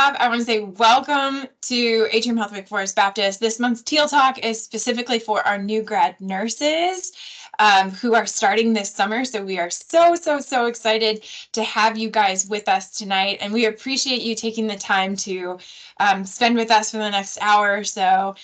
off, I want to say welcome to Atrium Health Wake Forest Baptist. This month's Teal Talk is specifically for our new grad nurses who are starting this summer. So we are so excited to have you guys with us tonight. And we appreciate you taking the time to spend with us for the next hour or so.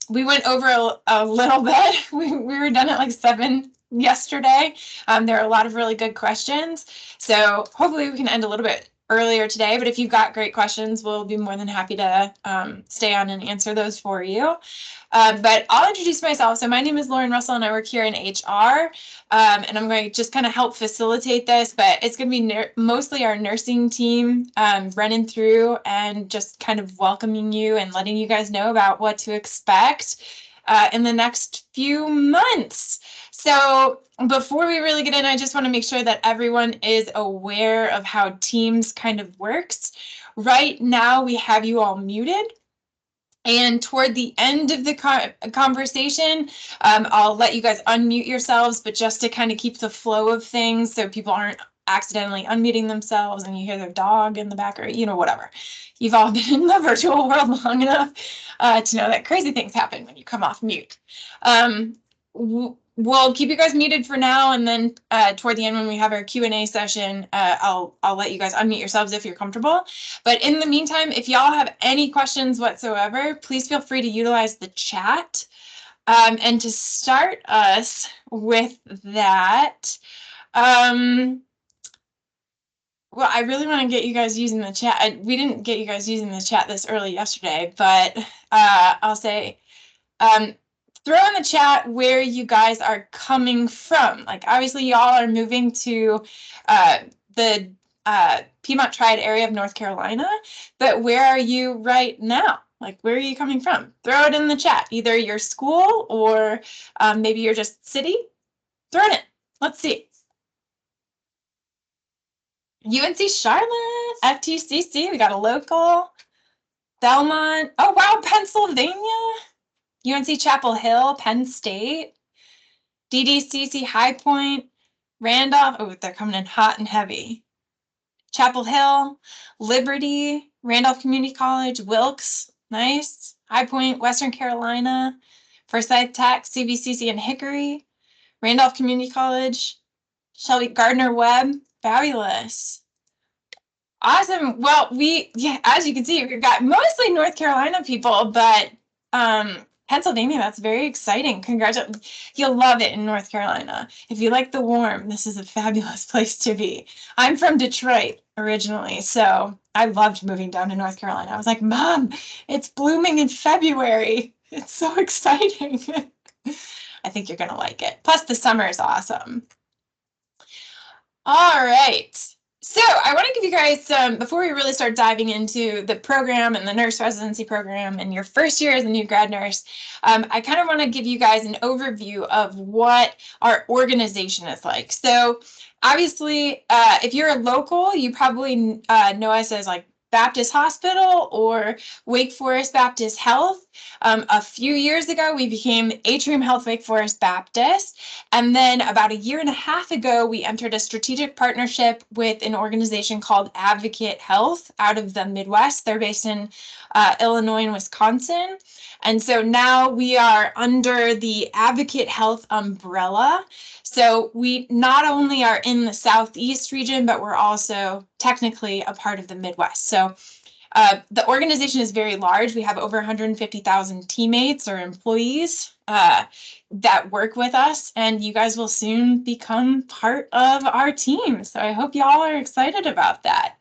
We went over a little bit. We were done at like 7 yesterday. There are a lot of really good questions. So hopefully we can end a little bit earlier today, but if you've got great questions, we'll be more than happy to stay on and answer those for you. But I'll introduce myself. So my name is Lauren Russell and I work here in HR, and I'm going to just kind of help facilitate this, but it's going to be mostly our nursing team running through and just kind of welcoming you and letting you guys know about what to expect in the next few months. So before we really get in, I just want to make sure that everyone is aware of how Teams kind of works. Right now, we have you all muted. And toward the end of the conversation, I'll let you guys unmute yourselves, but just to kind of keep the flow of things so people aren't accidentally unmuting themselves and you hear their dog in the back or, whatever. You've all been in the virtual world long enough to know that crazy things happen when you come off mute. We'll keep you guys muted for now, and then toward the end when we have our Q&A session, I'll let you guys unmute yourselves if you're comfortable. But in the meantime, if y'all have any questions whatsoever, please feel free to utilize the chat. And to start us with that, well, I really want to get you guys using the chat. We didn't get you guys using the chat this early yesterday, but I'll say, throw in the chat where you guys are coming from. Like, obviously, y'all are moving to the Piedmont Triad area of North Carolina, but where are you right now? Like, where are you coming from? Throw it in the chat, either your school or maybe you're just city. Throw it in. Let's see. UNC Charlotte, FTCC, we got a local. Belmont, oh wow, Pennsylvania. UNC Chapel Hill, Penn State, DDCC High Point, Randolph, oh, they're coming in hot and heavy. Chapel Hill, Liberty, Randolph Community College, Wilkes, nice. High Point, Western Carolina, Forsyth Tech, CVCC and Hickory, Randolph Community College, Shelby Gardner Webb, fabulous. Awesome. Well, as you can see, we've got mostly North Carolina people, but Pennsylvania, that's very exciting. Congratulations. You'll love it in North Carolina. If you like the warm, this is a fabulous place to be. I'm from Detroit originally, so I loved moving down to North Carolina. I was like, Mom, it's blooming in February. It's so exciting. I think you're going to like it. Plus, the summer is awesome. All right. So I want to give you guys, before we really start diving into the program and the nurse residency program and your first year as a new grad nurse, I kind of want to give you guys an overview of what our organization is like. So obviously, if you're a local, you probably know us as like Baptist Hospital or Wake Forest Baptist Health. A few years ago, we became Atrium Health Wake Forest Baptist. And then about 1.5 years ago, we entered a strategic partnership with an organization called Advocate Health out of the Midwest. They're based in Illinois and Wisconsin. And so now we are under the Advocate Health umbrella. So we not only are in the Southeast region, but we're also technically a part of the Midwest. So the organization is very large. We have over 150,000 teammates or employees that work with us, and you guys will soon become part of our team. So I hope y'all are excited about that.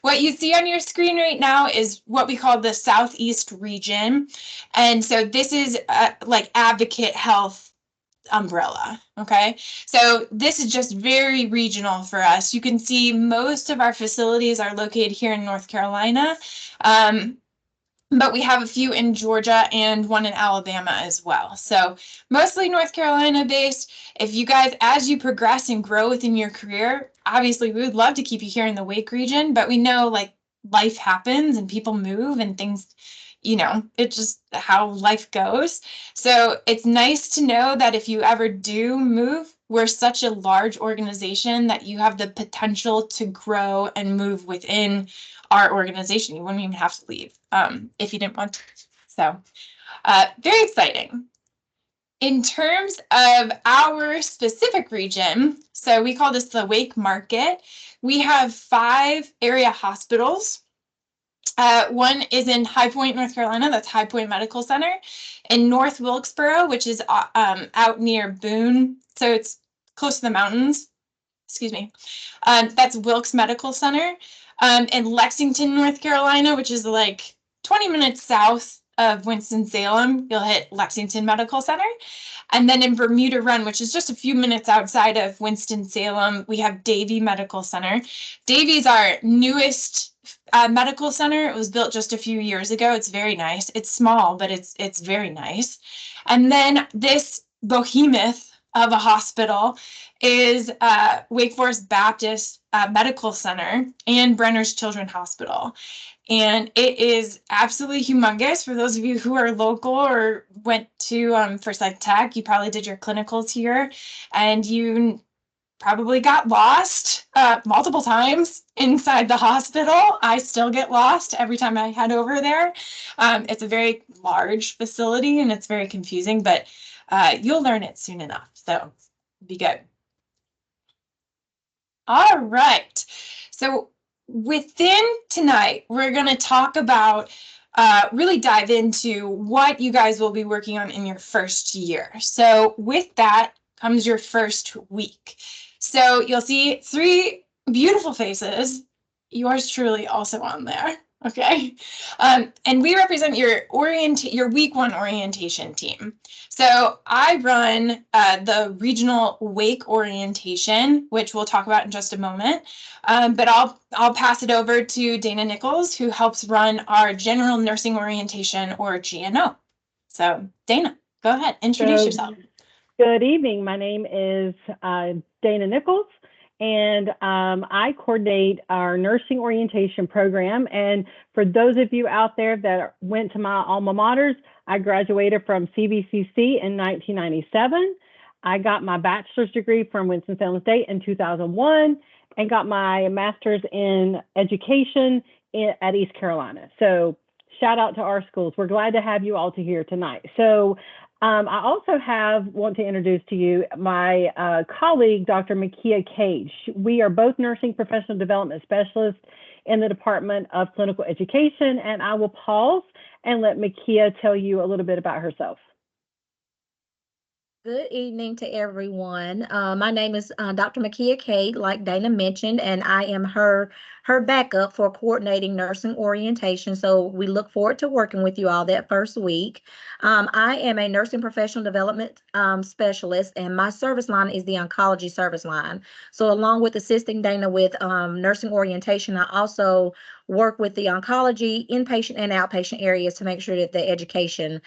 What you see on your screen right now is what we call the Southeast region. And so this is like Advocate Health umbrella. Okay, so this is just very regional for us. You can see most of our facilities are located here in North Carolina, but we have a few in Georgia and one in Alabama as well. So mostly North Carolina based. If you guys, as you progress and grow within your career, obviously we would love to keep you here in the Wake region, but we know like life happens and people move and things, it's just how life goes. So it's nice to know that if you ever do move, we're such a large organization that you have the potential to grow and move within our organization. You wouldn't even have to leave if you didn't want to. So very exciting. In terms of our specific region, so we call this the Wake Market. We have 5 area hospitals. One is in High Point, North Carolina. That's High Point Medical Center. In North Wilkesboro, which is out near Boone, so it's close to the mountains. Excuse me. That's Wilkes Medical Center. In Lexington, North Carolina, which is like 20 minutes south of Winston-Salem, you'll hit Lexington Medical Center. And then in Bermuda Run, which is just a few minutes outside of Winston-Salem, we have Davie Medical Center. Davie's our newest medical center. It was built just a few years ago. It's very nice. It's small, but it's very nice. And then this behemoth of a hospital is Wake Forest Baptist Medical Center and Brenner's Children's Hospital. And it is absolutely humongous. For those of you who are local or went to Forsyth Tech, you probably did your clinicals here, and you probably got lost multiple times inside the hospital. I still get lost every time I head over there. It's a very large facility and it's very confusing, but you'll learn it soon enough. So be good. All right. So within tonight, we're going to talk about really dive into what you guys will be working on in your first year. So with that comes your first week. So you'll see 3 beautiful faces, yours truly also on there. Okay. And we represent your week 1 orientation team. So I run the regional Wake orientation, which we'll talk about in just a moment. But I'll pass it over to Dana Nichols, who helps run our general nursing orientation, or GNO. So Dana, go ahead, introduce yourself. Good evening. My name is Dana Nichols, and I coordinate our nursing orientation program. And for those of you out there that went to my alma maters, I graduated from CVCC in 1997. I got my bachelor's degree from Winston-Salem State in 2001 and got my master's in education at East Carolina. So shout out to our schools. We're glad to have you all here tonight. So I also want to introduce to you my colleague, Dr. Makia Cage. We are both nursing professional development specialists in the Department of Clinical Education, and I will pause and let Makia tell you a little bit about herself. Good evening to everyone. My name is Dr. Makia Cade, like Dana mentioned, and I am her backup for coordinating nursing orientation. So we look forward to working with you all that first week. I am a nursing professional development specialist, and my service line is the oncology service line. So along with assisting Dana with nursing orientation, I also work with the oncology inpatient and outpatient areas to make sure that the education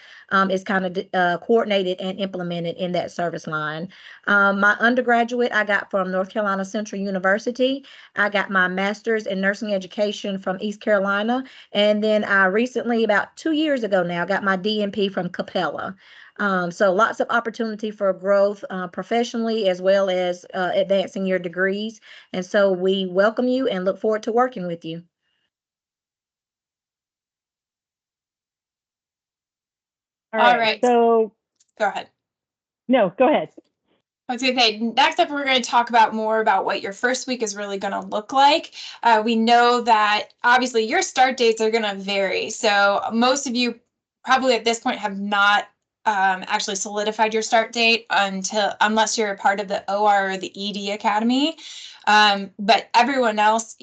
is kind of coordinated and implemented in that service line. My undergraduate I got from North Carolina Central University. I got my master's in nursing education from East Carolina. And then I recently, about 2 years ago now, got my DNP from Capella. So lots of opportunity for growth professionally, as well as advancing your degrees. And so we welcome you and look forward to working with you. All right. So go ahead. No, go ahead. I was going to say, next up, we're going to talk about more about what your first week is really going to look like. We know that obviously your start dates are going to vary. So most of you probably at this point have not actually solidified your start date unless you're a part of the OR or the ED Academy. But everyone else,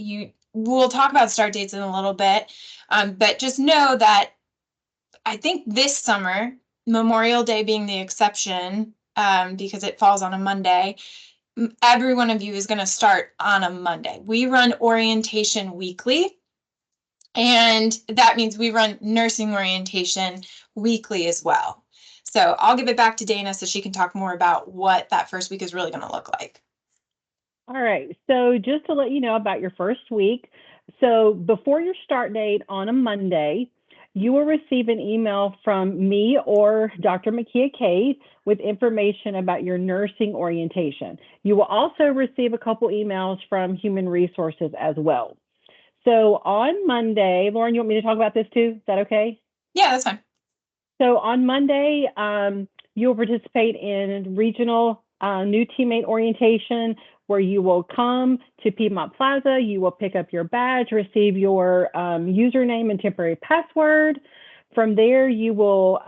we'll talk about start dates in a little bit. But just know that I think this summer, Memorial Day being the exception, because it falls on a Monday, every one of you is going to start on a Monday. We run orientation weekly, and that means we run nursing orientation weekly as well. So I'll give it back to Dana so she can talk more about what that first week is really going to look like. All right. So just to let you know about your first week. So before your start date on a Monday, you will receive an email from me or Dr. Makia Cade with information about your nursing orientation. You will also receive a couple emails from Human Resources as well. So on Monday, Lauren, you want me to talk about this too? Is that okay? Yeah, that's fine. So on Monday, you'll participate in regional new teammate orientation, where you will come to Piedmont Plaza. You will pick up your badge, receive your username and temporary password. From there, you will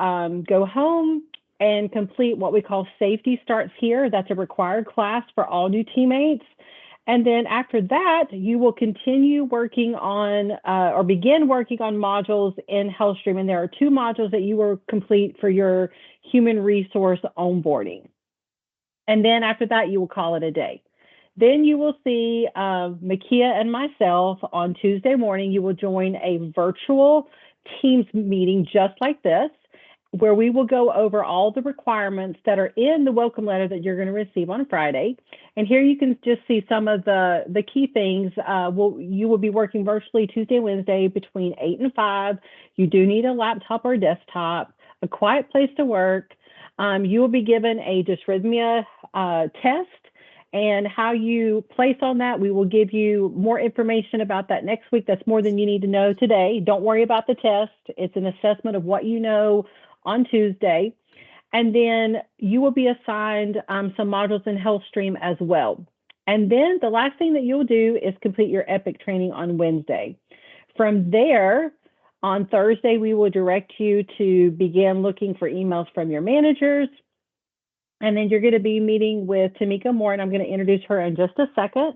go home and complete what we call Safety Starts Here. That's a required class for all new teammates. And then after that, you will continue working on or begin working on modules in HealthStream. And there are 2 modules that you will complete for your human resource onboarding. And then after that, you will call it a day. Then you will see Makia and myself on Tuesday morning. You will join a virtual Teams meeting just like this, where we will go over all the requirements that are in the welcome letter that you're going to receive on Friday. And here you can just see some of the key things. You will be working virtually Tuesday, Wednesday between 8 and 5. You do need a laptop or a desktop, a quiet place to work. You will be given a dysrhythmia test, and how you place on that, we will give you more information about that next week. That's more than you need to know today. Don't worry about the test. It's an assessment of what you know on Tuesday. And then you will be assigned some modules in HealthStream as well. And then the last thing that you'll do is complete your EPIC training on Wednesday. From there, on Thursday, we will direct you to begin looking for emails from your managers. And then you're going to be meeting with Tamika Moore, and I'm going to introduce her in just a second.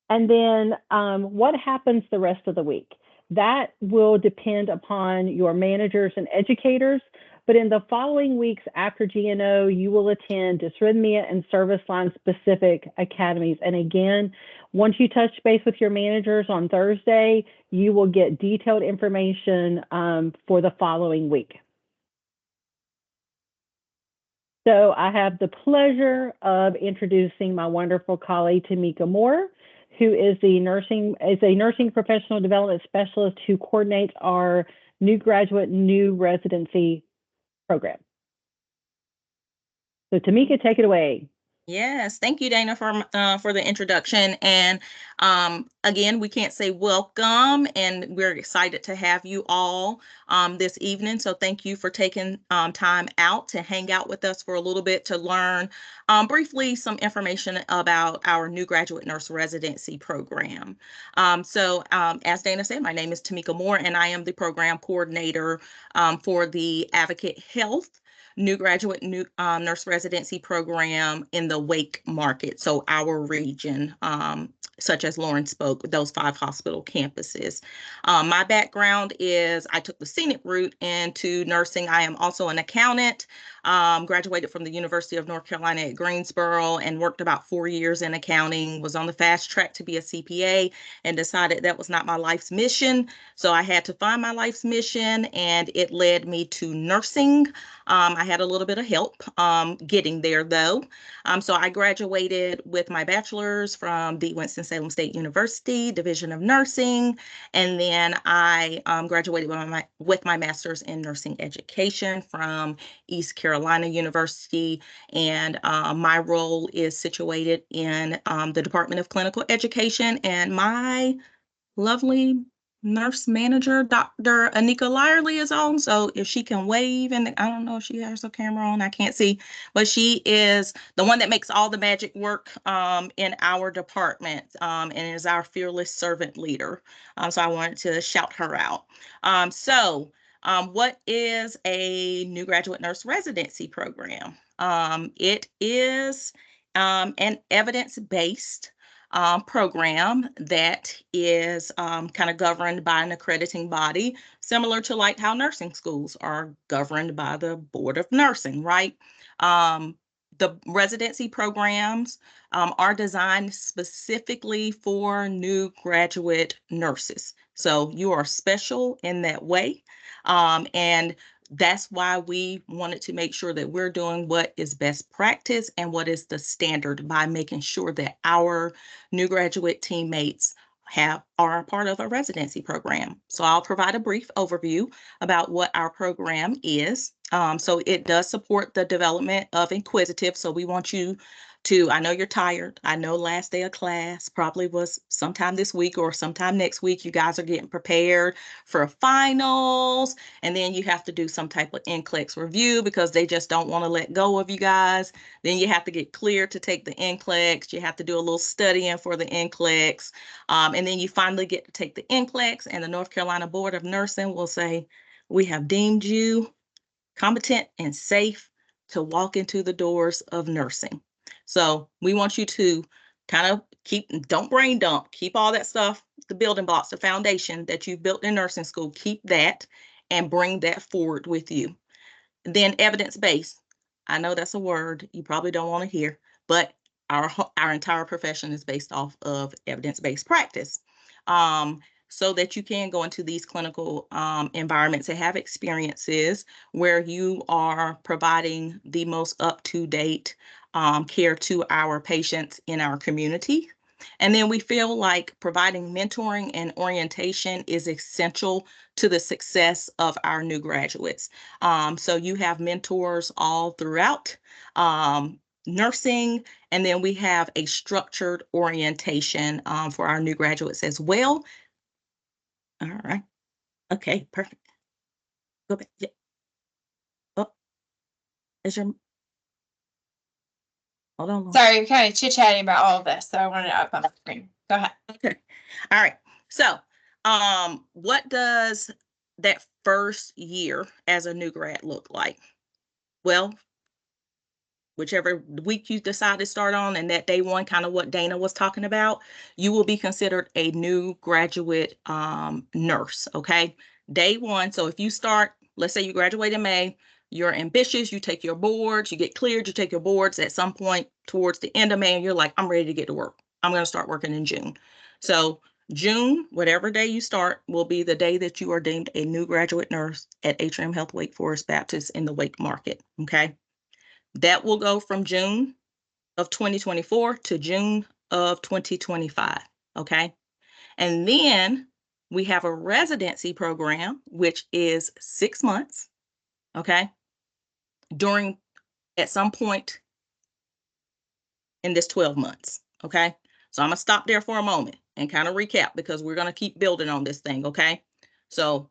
And then what happens the rest of the week? That will depend upon your managers and educators. But in the following weeks after GNO, you will attend dysrhythmia and service line specific academies. And again, once you touch base with your managers on Thursday, you will get detailed information for the following week. So I have the pleasure of introducing my wonderful colleague, Tamika Moore, who is a nursing professional development specialist who coordinates our new graduate, new residency program. So Tamika, take it away. Yes, thank you, Dana, for the introduction. And again, we can't say welcome, and we're excited to have you all this evening. So thank you for taking time out to hang out with us for a little bit to learn briefly some information about our new graduate nurse residency program. As Dana said, my name is Tamika Moore, and I am the program coordinator for the Advocate Health new graduate nurse residency program in the Wake market, so our region, such as Lauren spoke, those 5 hospital campuses. My background is I took the scenic route into nursing. I am also an accountant, graduated from the University of North Carolina at Greensboro and worked about 4 years in accounting, was on the fast track to be a CPA and decided that was not my life's mission. So I had to find my life's mission, and it led me to nursing. I had a little bit of help getting there, though. So I graduated with my bachelor's from the Winston-Salem State University, Division of Nursing, and then I graduated with my master's in nursing education from East Carolina University, and my role is situated in the Department of Clinical Education, and my lovely nurse manager, Dr. Anika Lyerly, is on. So if she can wave, and I don't know if she has her camera on, I can't see, but she is the one that makes all the magic work in our department and is our fearless servant leader. So I wanted to shout her out. What is a new graduate nurse residency program? It is an evidence-based program that is kind of governed by an accrediting body, similar to like how nursing schools are governed by the Board of Nursing, right? The residency programs are designed specifically for new graduate nurses. So you are special in that way. And that's why we wanted to make sure that we're doing what is best practice and what is the standard by making sure that our new graduate teammates are a part of a residency program. So I'll provide a brief overview about what our program is. So it does support the development of inquisitive. So we want you I know you're tired. I know last day of class probably was sometime this week or sometime next week. You guys are getting prepared for finals, and then you have to do some type of NCLEX review because they just don't want to let go of you guys. Then you have to get cleared to take the NCLEX. You have to do a little studying for the NCLEX, and then you finally get to take the NCLEX, and the North Carolina Board of Nursing will say, we have deemed you competent and safe to walk into the doors of nursing. So we want you to kind of don't brain dump, keep all that stuff, the building blocks, the foundation that you've built in nursing school, keep that and bring that forward with you. Then evidence-based. I know that's a word you probably don't want to hear, but our entire profession is based off of evidence-based practice. So that you can go into these clinical environments and have experiences where you are providing the most up-to-date care to our patients in our community. And then we feel like providing mentoring and orientation is essential to the success of our new graduates. So you have mentors all throughout nursing, and then we have a structured orientation for our new graduates as well. All right. Okay, perfect. Go back. Yeah. Oh, is your hold on. Sorry, you're kind of chit-chatting about all of this, so I wanted to up on the screen. Go ahead. Okay. All right. So, what does that first year as a new grad look like? Well, whichever week you decide to start on, and that day one, kind of what Dana was talking about, you will be considered a new graduate nurse, okay? Day one, so if you start, let's say you graduate in May, you're ambitious, you take your boards, you get cleared, you take your boards at some point towards the end of May, and you're like, I'm ready to get to work. I'm going to start working in June. So June, whatever day you start, will be the day that you are deemed a new graduate nurse at Atrium Health Wake Forest Baptist in the Wake Market, okay? That will go from June of 2024 to June of 2025, okay? And then we have a residency program, which is 6 months, okay? At some point in this 12 months, okay? So I'm gonna stop there for a moment and kind of recap because we're gonna keep building on this thing, okay? So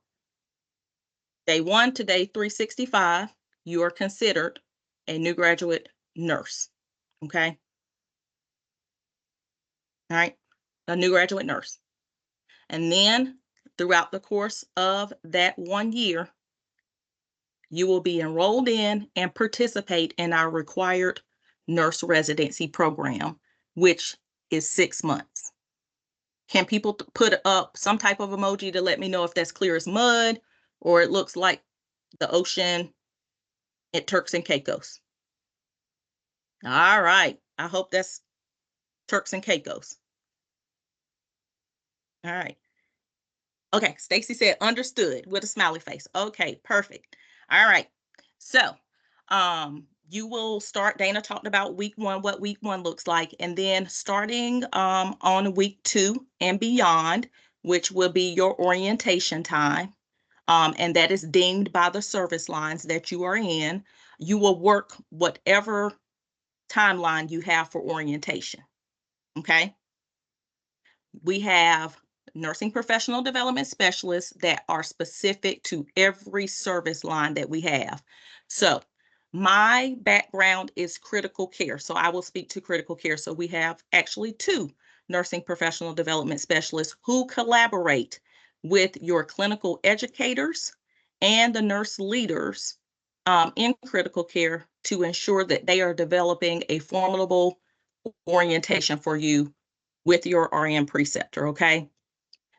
day 1 to day 365, you are considered a new graduate nurse, okay? All right, a new graduate nurse. And then throughout the course of that 1 year, you will be enrolled in and participate in our required nurse residency program, which is 6 months. Can people put up some type of emoji to let me know if that's clear as mud or it looks like the ocean at Turks and Caicos? All right, I hope that's Turks and Caicos. All right. Okay, Stacy said understood with a smiley face. Okay, perfect. All right. So, you will start, Dana talked about week 1, what week 1 looks like, and then starting on week 2 and beyond, which will be your orientation time, and that is deemed by the service lines that you are in. You will work whatever timeline you have for orientation. Okay. We have nursing professional development specialists that are specific to every service line that we have. So my background is critical care, so I will speak to critical care. So we have actually 2 nursing professional development specialists who collaborate with your clinical educators and the nurse leaders in critical care to ensure that they are developing a formidable orientation for you with your RN preceptor, okay?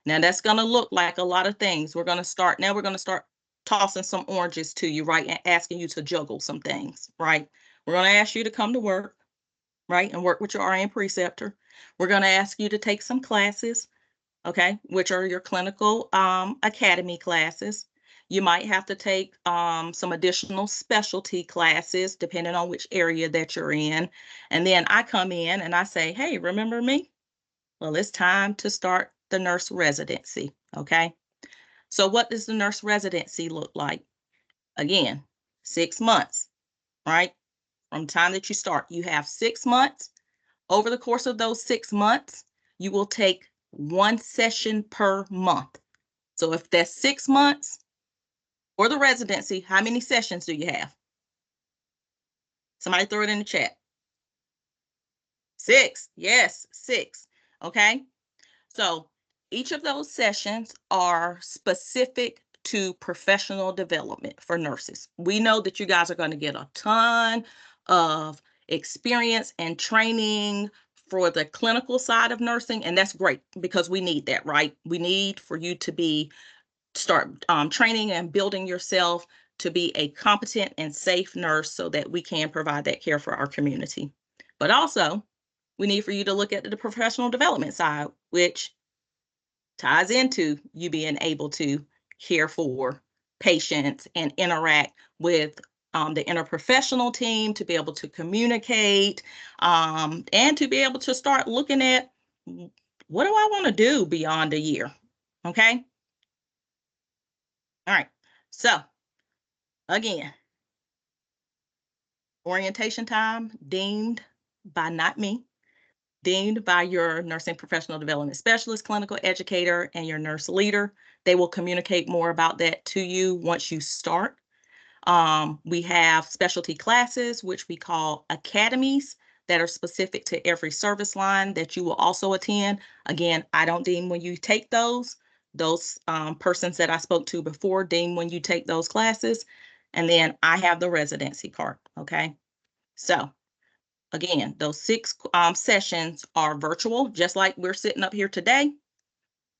Now that's gonna look like a lot of things. We're gonna start tossing some oranges to you, right? And asking you to juggle some things, right? We're gonna ask you to come to work, right? And work with your RN preceptor. We're gonna ask you to take some classes, okay? Which are your clinical academy classes. You might have to take some additional specialty classes depending on which area that you're in. And then I come in and I say, hey, remember me? Well, it's time to start the nurse residency, okay? So what does the nurse residency look like? Again, 6 months, right? from the time that you start. You have 6 months. Over the course of those 6 months, you will take 1 session per month. So if that's 6 months for the residency, how many sessions do you have? Somebody throw it in the chat. 6. Yes, 6. Okay. So each of those sessions are specific to professional development for nurses. We know that you guys are going to get a ton of experience and training for the clinical side of nursing, and that's great because we need that, right? We need for you to start training and building yourself to be a competent and safe nurse so that we can provide that care for our community. But also, we need for you to look at the professional development side, which ties into you being able to care for patients and interact with the interprofessional team, to be able to communicate, and to be able to start looking at, what do I want to do beyond a year? Okay. All right. So again, orientation time deemed by not me, deemed by your nursing professional development specialist, clinical educator, and your nurse leader. They will communicate more about that to you once you start. We have specialty classes, which we call academies, that are specific to every service line that you will also attend. Again, I don't deem when you take those persons that I spoke to before deem when you take those classes. And then I have the residency part. Okay. So again, those 6 sessions are virtual, just like we're sitting up here today.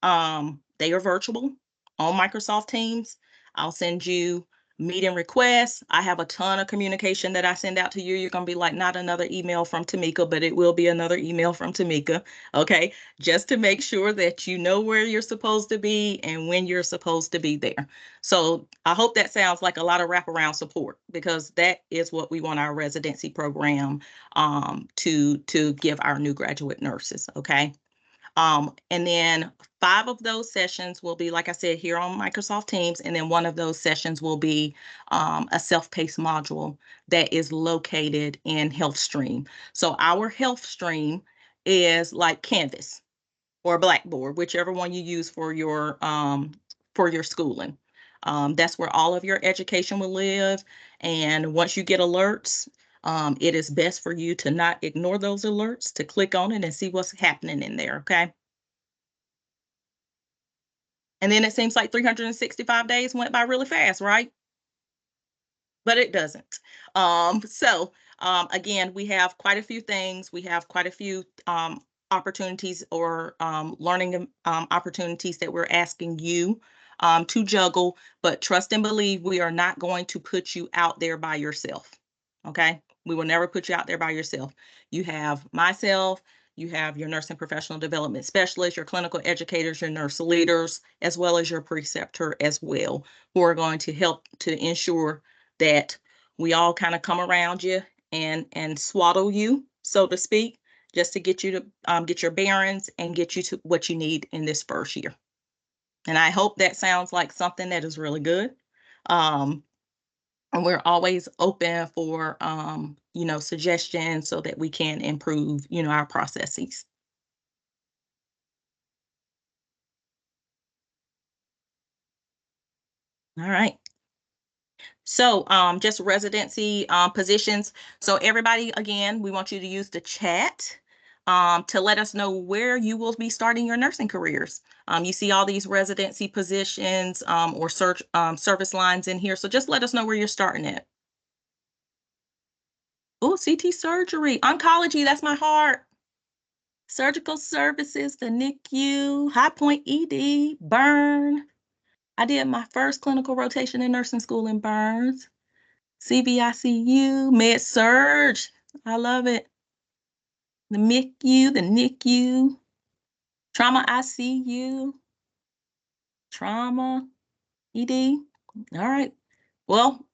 They are virtual on Microsoft Teams. I'll send you meeting requests. I have a ton of communication that I send out to you. You're going to be like, not another email from Tamika, but it will be another email from Tamika. Okay. Just to make sure that you know where you're supposed to be and when you're supposed to be there. So I hope that sounds like a lot of wraparound support, because that is what we want our residency program to give our new graduate nurses. Okay. And then 5 of those sessions will be, like I said, here on Microsoft Teams. And then 1 of those sessions will be a self-paced module that is located in HealthStream. So our HealthStream is like Canvas or Blackboard, whichever one you use for your schooling. That's where all of your education will live. And once you get alerts, it is best for you to not ignore those alerts, to click on it and see what's happening in there, okay? And then it seems like 365 days went by really fast, right? But it doesn't. Again, we have quite a few things. We have quite a few opportunities or learning opportunities that we're asking you to juggle, but trust and believe we are not going to put you out there by yourself. Okay. We will never put you out there by yourself. You have myself, you have your nursing professional development specialist, your clinical educators, your nurse leaders, as well as your preceptor as well, who are going to help to ensure that we all kind of come around you and swaddle you, so to speak, just to get you to get your bearings and get you to what you need in this first year. And I hope that sounds like something that is really good. And we're always open for, suggestions so that we can improve, our processes. All right. So just residency positions. So everybody, again, we want you to use the chat to let us know where you will be starting your nursing careers. You see all these residency positions or service lines in here. So just let us know where you're starting at. Oh, CT surgery, oncology, that's my heart. Surgical services, the NICU, High Point ED, burn. I did my first clinical rotation in nursing school in burns. CVICU, med surge. I love it. The MICU, the NICU, trauma ICU, trauma ED. All right. Well,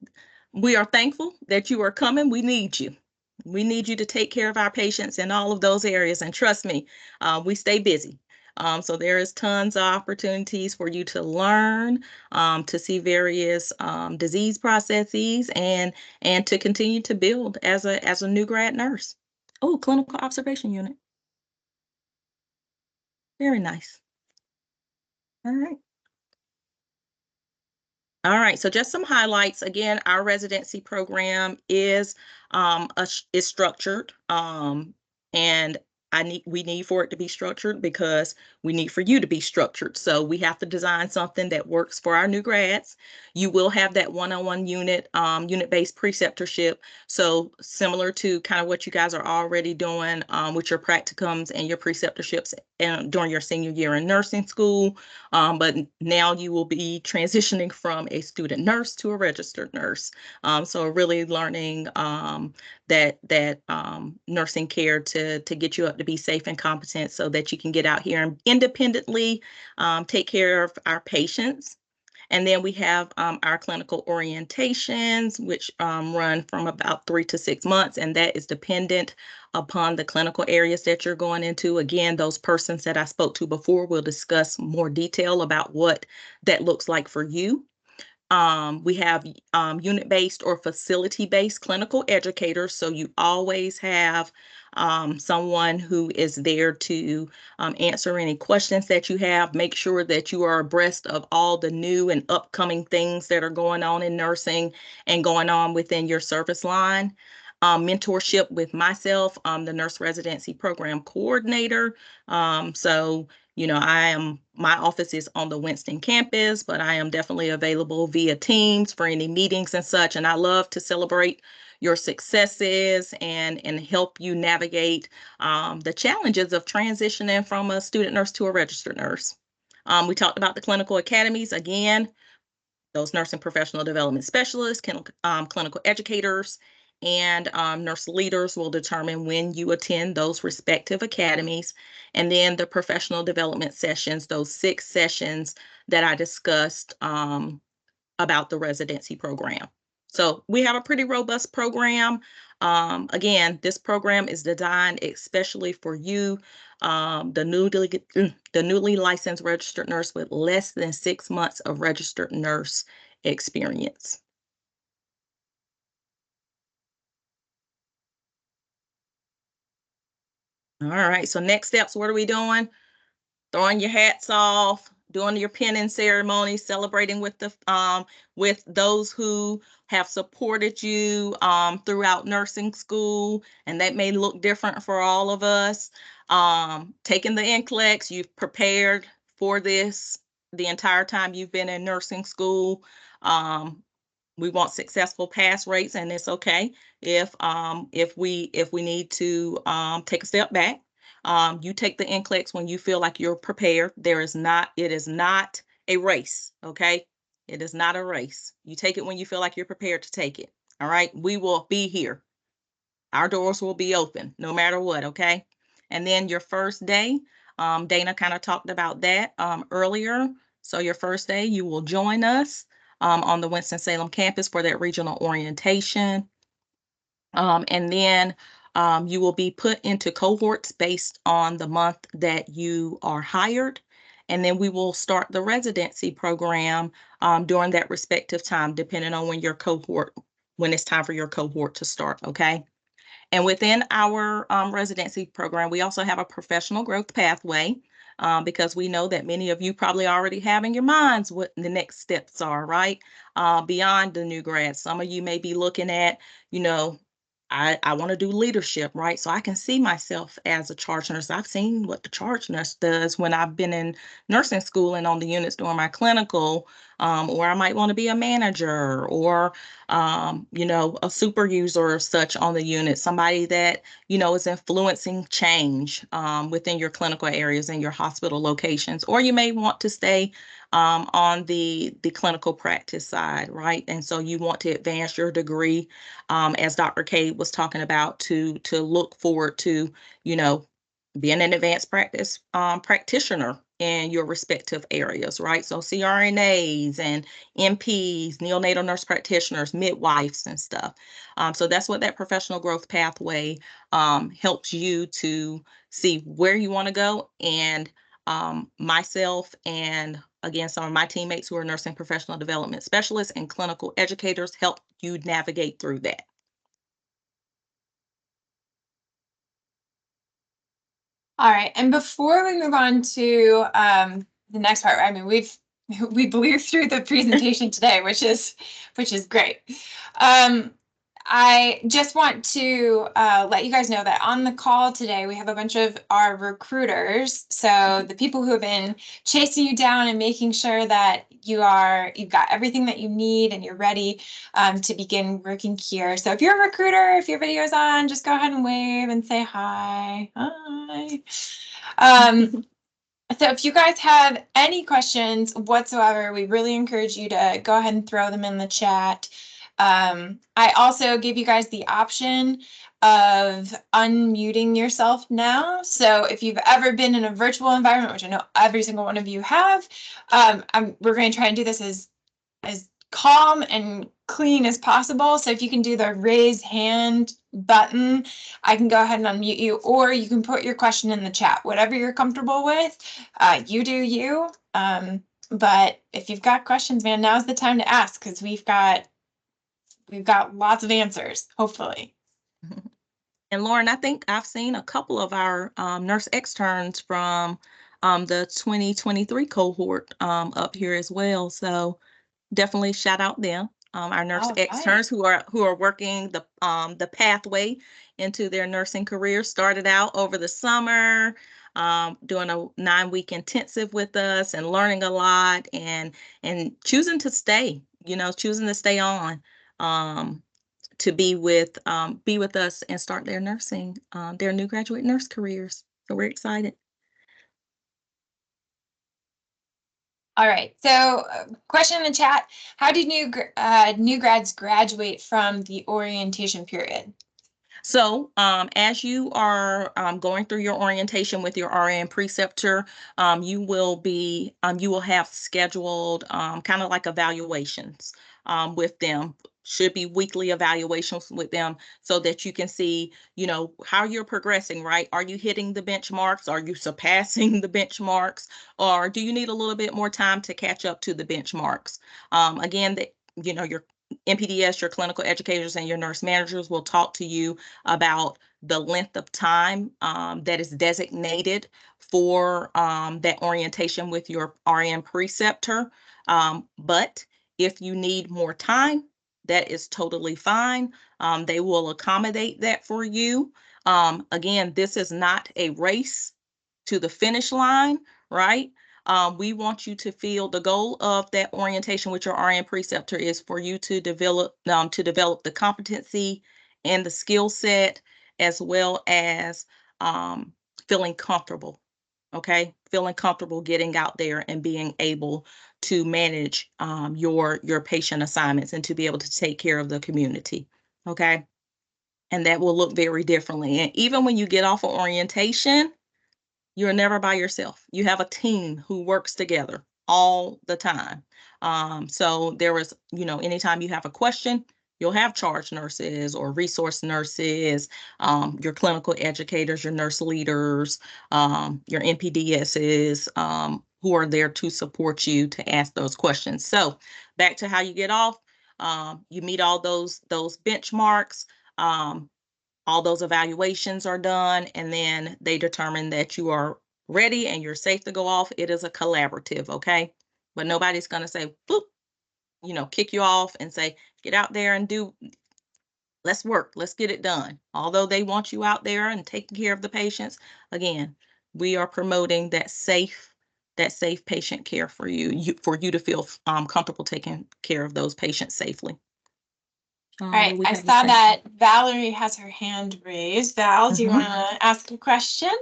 we are thankful that you are coming. We need you. We need you to take care of our patients in all of those areas. And trust me, we stay busy. So there is tons of opportunities for you to learn, to see various disease processes, and to continue to build as a new grad nurse. Oh, clinical observation unit. Very nice. All right. All right, so just some highlights. Again, our residency program is structured, and we need for it to be structured because we need for you to be structured. So we have to design something that works for our new grads. You will have that one-on-one unit-based preceptorship. So similar to kind of what you guys are already doing with your practicums and your preceptorships during your senior year in nursing school. But now you will be transitioning from a student nurse to a registered nurse. So really learning that nursing care to get you up to be safe and competent so that you can get out here and independently take care of our patients. And then we have our clinical orientations, which run from about 3 to 6 months, and that is dependent upon the clinical areas that you're going into. Again, those persons that I spoke to before will discuss more detail about what that looks like for you. We have unit-based or facility-based clinical educators. So you always have someone who is there to answer any questions that you have, make sure that you are abreast of all the new and upcoming things that are going on in nursing and going on within your service line. Mentorship with myself, the Nurse Residency Program Coordinator. So my office is on the Winston campus, but I am definitely available via Teams for any meetings and such. And I love to celebrate your successes and help you navigate the challenges of transitioning from a student nurse to a registered nurse. We talked about the clinical academies. Again, those nursing professional development specialists, clinical educators, and nurse leaders will determine when you attend those respective academies. And then the professional development sessions, those 6 sessions that I discussed about the residency program. So we have a pretty robust program. Again, this program is designed especially for you, the newly licensed registered nurse with less than 6 months of registered nurse experience. All right, so next steps, what are we doing? Throwing your hats off, doing your pinning ceremony, celebrating with those who have supported you throughout nursing school, and that may look different for all of us. Taking the NCLEX, you've prepared for this the entire time you've been in nursing school. We want successful pass rates, and it's okay if we need to take a step back. You take the NCLEX when you feel like you're prepared. It is not a race, okay? It is not a race. You take it when you feel like you're prepared to take it. All right, we will be here. Our doors will be open no matter what, okay? And then your first day, Dana kind of talked about that earlier. So your first day, you will join us on the Winston-Salem campus for that regional orientation. And then you will be put into cohorts based on the month that you are hired. And then we will start the residency program during that respective time, depending on when it's time for your cohort to start, okay? And within our residency program, we also have a professional growth pathway because we know that many of you probably already have in your minds what the next steps are, right? Beyond the new grads. Some of you may be looking at, I want to do leadership, right? So I can see myself as a charge nurse. I've seen what the charge nurse does when I've been in nursing school and on the units during my clinical, or I might want to be a manager or, a super user or such on the unit, somebody that, is influencing change within your clinical areas and your hospital locations, or you may want to stay on the clinical practice side, right? And so you want to advance your degree, as Dr. K was talking about, to look forward to, being an advanced practice practitioner in your respective areas, right? So CRNAs and NPs, neonatal nurse practitioners, midwives and stuff. So that's what that professional growth pathway helps you to see where you want to go and myself and again, some of my teammates who are nursing professional development specialists and clinical educators help you navigate through that. All right, and before we move on to the next part, I mean, we blew through the presentation today, which is great. I just want to let you guys know that on the call today, we have a bunch of our recruiters. So the people who have been chasing you down and making sure that you've got everything that you need and you're ready to begin working here. So if you're a recruiter, if your video is on, just go ahead and wave and say hi. Hi. So if you guys have any questions whatsoever, we really encourage you to go ahead and throw them in the chat. I also give you guys the option of unmuting yourself now. So if you've ever been in a virtual environment, which I know every single one of you have, we're going to try and do this as calm and clean as possible. So if you can do the raise hand button, I can go ahead and unmute you, or you can put your question in the chat, whatever you're comfortable with. You do you. But if you've got questions, man, now's the time to ask, because we've got lots of answers, hopefully. And Lauren, I think I've seen a couple of our nurse externs from the 2023 cohort up here as well. So definitely shout out them. Our nurse externs who are working the pathway into their nursing career, started out over the summer, doing a 9-week intensive with us and learning a lot and choosing to stay, choosing to stay on to be with us and start their nursing, their new graduate nurse careers. So we're excited. All right, so question in the chat: how do new grads graduate from the orientation period? So as you are going through your orientation with your RN preceptor, you will have scheduled kind of like evaluations with them. Should be weekly evaluations with them so that you can see, how you're progressing, right? Are you hitting the benchmarks? Are you surpassing the benchmarks? Or do you need a little bit more time to catch up to the benchmarks? Again, your NPDS, your clinical educators, and your nurse managers will talk to you about the length of time that is designated for that orientation with your RN preceptor. But if you need more time, that is totally fine. They will accommodate that for you. Again, this is not a race to the finish line, right? We want you to feel the goal of that orientation with your RN preceptor is for you to develop the competency and the skill set, as well as feeling comfortable. Okay, feeling comfortable getting out there and being able to manage your patient assignments and to be able to take care of the community. Okay, and that will look very differently. And even when you get off of orientation, you're never by yourself. You have a team who works together all the time. So there is, anytime you have a question, you'll have charge nurses or resource nurses, your clinical educators, your nurse leaders, your NPDSs, who are there to support you to ask those questions. So back to how you get off, you meet all those benchmarks. All those evaluations are done, and then they determine that you are ready and you're safe to go off. It is a collaborative, okay? But nobody's going to say, boop, kick you off and say, get out there and let's work, let's get it done. Although they want you out there and taking care of the patients, again, we are promoting that safe patient care for you to feel comfortable taking care of those patients safely. All right, I saw that Valerie has her hand raised. Val, do you want to ask a question?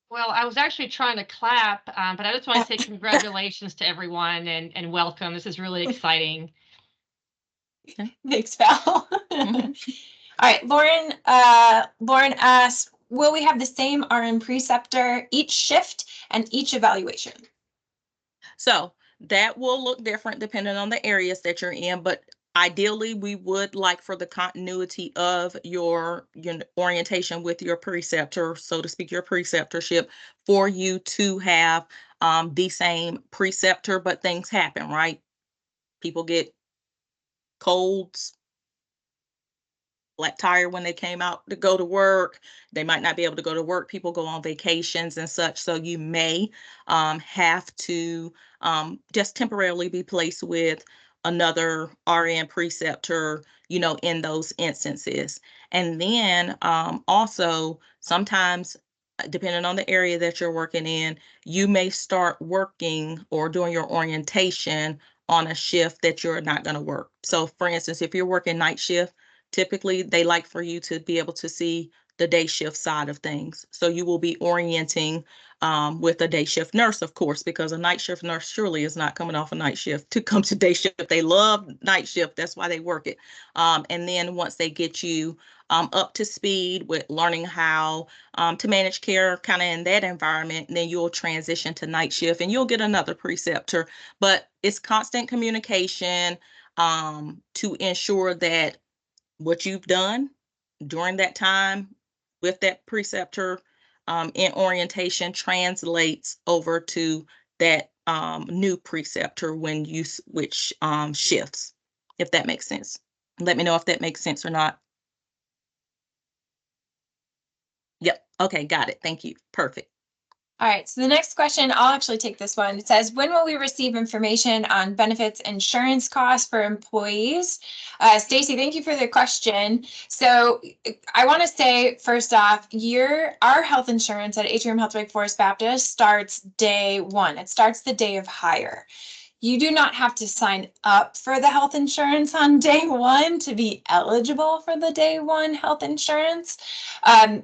Well, I was actually trying to clap, but I just want to say congratulations to everyone and welcome. This is really exciting. Thanks, Val. All right, Lauren asks, will we have the same RN preceptor each shift and each evaluation? So that will look different depending on the areas that you're in, but Ideally, we would like for the continuity of your orientation with your preceptor, so to speak, your preceptorship, for you to have the same preceptor, but things happen, right? People get colds, flat tire when they came out to go to work. They might not be able to go to work. People go on vacations and such. So you may have to just temporarily be placed with another RN preceptor, in those instances. And then also sometimes, depending on the area that you're working in, you may start working or doing your orientation on a shift that you're not going to work. So for instance, if you're working night shift, typically they like for you to be able to see the day shift side of things. So you will be orienting with a day shift nurse, of course, because a night shift nurse surely is not coming off a night shift to come to day shift. They love night shift. That's why they work it. And then once they get you up to speed with learning how to manage care kind of in that environment, then you'll transition to night shift and you'll get another preceptor. But it's constant communication to ensure that what you've done during that time with that preceptor in orientation translates over to that new preceptor when you switch shifts, if that makes sense. Let me know if that makes sense or not. Yep. Okay, got it. Thank you. Perfect. All right, so the next question, I'll actually take this one. It says, when will we receive information on benefits insurance costs for employees? Stacy, thank you for the question. So I want to say, first off, our health insurance at Atrium Health Wake Forest Baptist starts day one. It starts the day of hire. You do not have to sign up for the health insurance on day one to be eligible for the day one health insurance.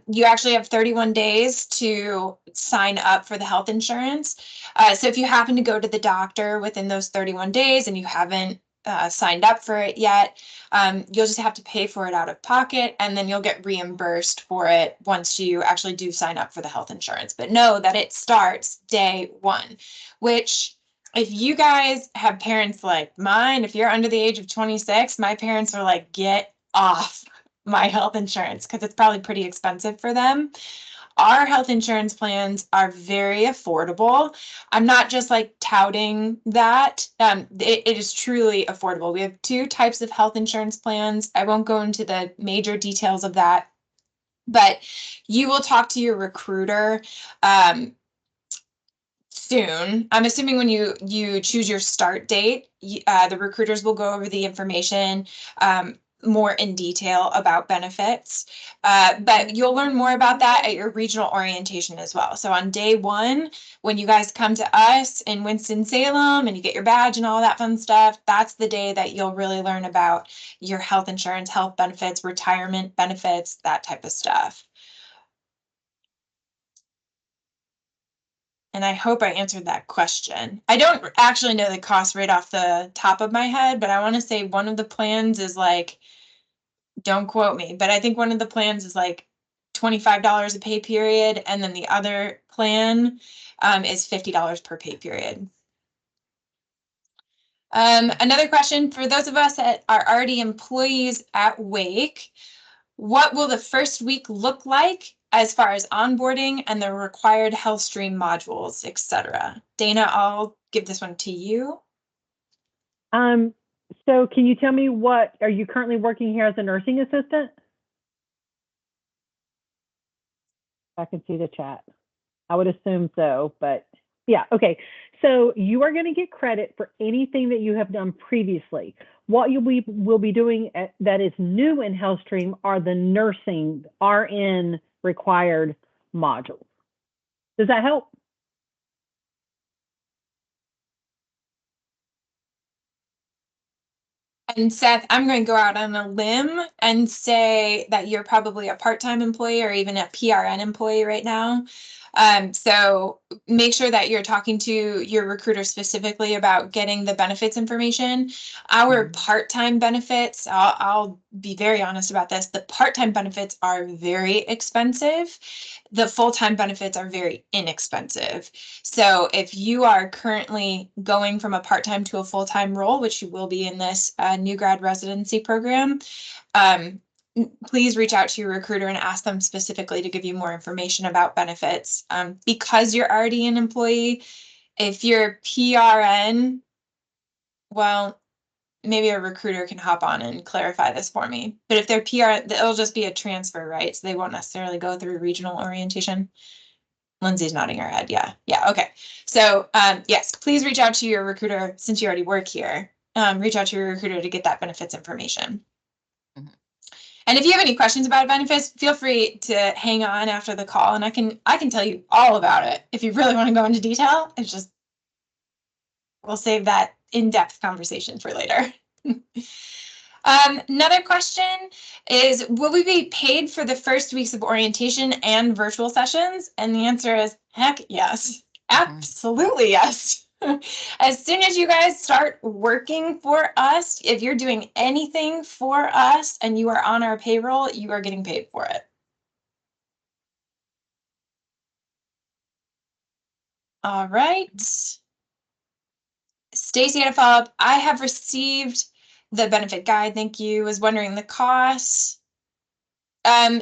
You actually have 31 days to sign up for the health insurance. So if you happen to go to the doctor within those 31 days and you haven't signed up for it yet, you'll just have to pay for it out of pocket, and then you'll get reimbursed for it once you actually do sign up for the health insurance. But know that it starts day one, which, if you guys have parents like mine, if you're under the age of 26, my parents are like, get off my health insurance, because it's probably pretty expensive for them. Our health insurance plans are very affordable. I'm not just like touting that. It is truly affordable. We have two types of health insurance plans. I won't go into the major details of that, but you will talk to your recruiter soon. I'm assuming when you choose your start date, the recruiters will go over the information more in detail about benefits. But you'll learn more about that at your regional orientation as well. So on day one, when you guys come to us in Winston-Salem and you get your badge and all that fun stuff, that's the day that you'll really learn about your health insurance, health benefits, retirement benefits, that type of stuff. And I hope I answered that question. I don't actually know the cost right off the top of my head, but I want to say one of the plans is like, don't quote me, but I think one of the plans is like $25 a pay period. And then the other plan is $50 per pay period. Another question for those of us that are already employees at Wake, what will the first week look like as far as onboarding and the required health stream modules, etc.? Dana, I'll give this one to you. So can you tell me, are you currently working here as a nursing assistant? I can see the chat. I would assume so, but yeah, okay. So you are going to get credit for anything that you have done previously. What you will be doing that is new in HealthStream are the nursing RN required modules. Does that help? And Seth, I'm going to go out on a limb and say that you're probably a part-time employee or even a PRN employee right now. So make sure that you're talking to your recruiter specifically about getting the benefits information. Our part-time benefits, I'll be very honest about this, the part-time benefits are very expensive. The full-time benefits are very inexpensive. So if you are currently going from a part-time to a full-time role, which you will be in this new grad residency program, please reach out to your recruiter and ask them specifically to give you more information about benefits. Because you're already an employee, if you're PRN, well, maybe a recruiter can hop on and clarify this for me. But if they're PRN, it'll just be a transfer, right? So they won't necessarily go through regional orientation. Lindsay's nodding her head. Yeah. Okay. So yes, please reach out to your recruiter since you already work here. Reach out to your recruiter to get that benefits information. And if you have any questions about benefits, feel free to hang on after the call, and I can tell you all about it if you really want to go into detail. It's just, we'll save that in-depth conversation for later. Another question is, will we be paid for the first weeks of orientation and virtual sessions? And the answer is, heck yes. Absolutely yes. As soon as you guys start working for us, if you're doing anything for us and you are on our payroll, you are getting paid for it. All right. Stacy had a follow-up. I have received the benefit guide. Thank you. Was wondering the costs.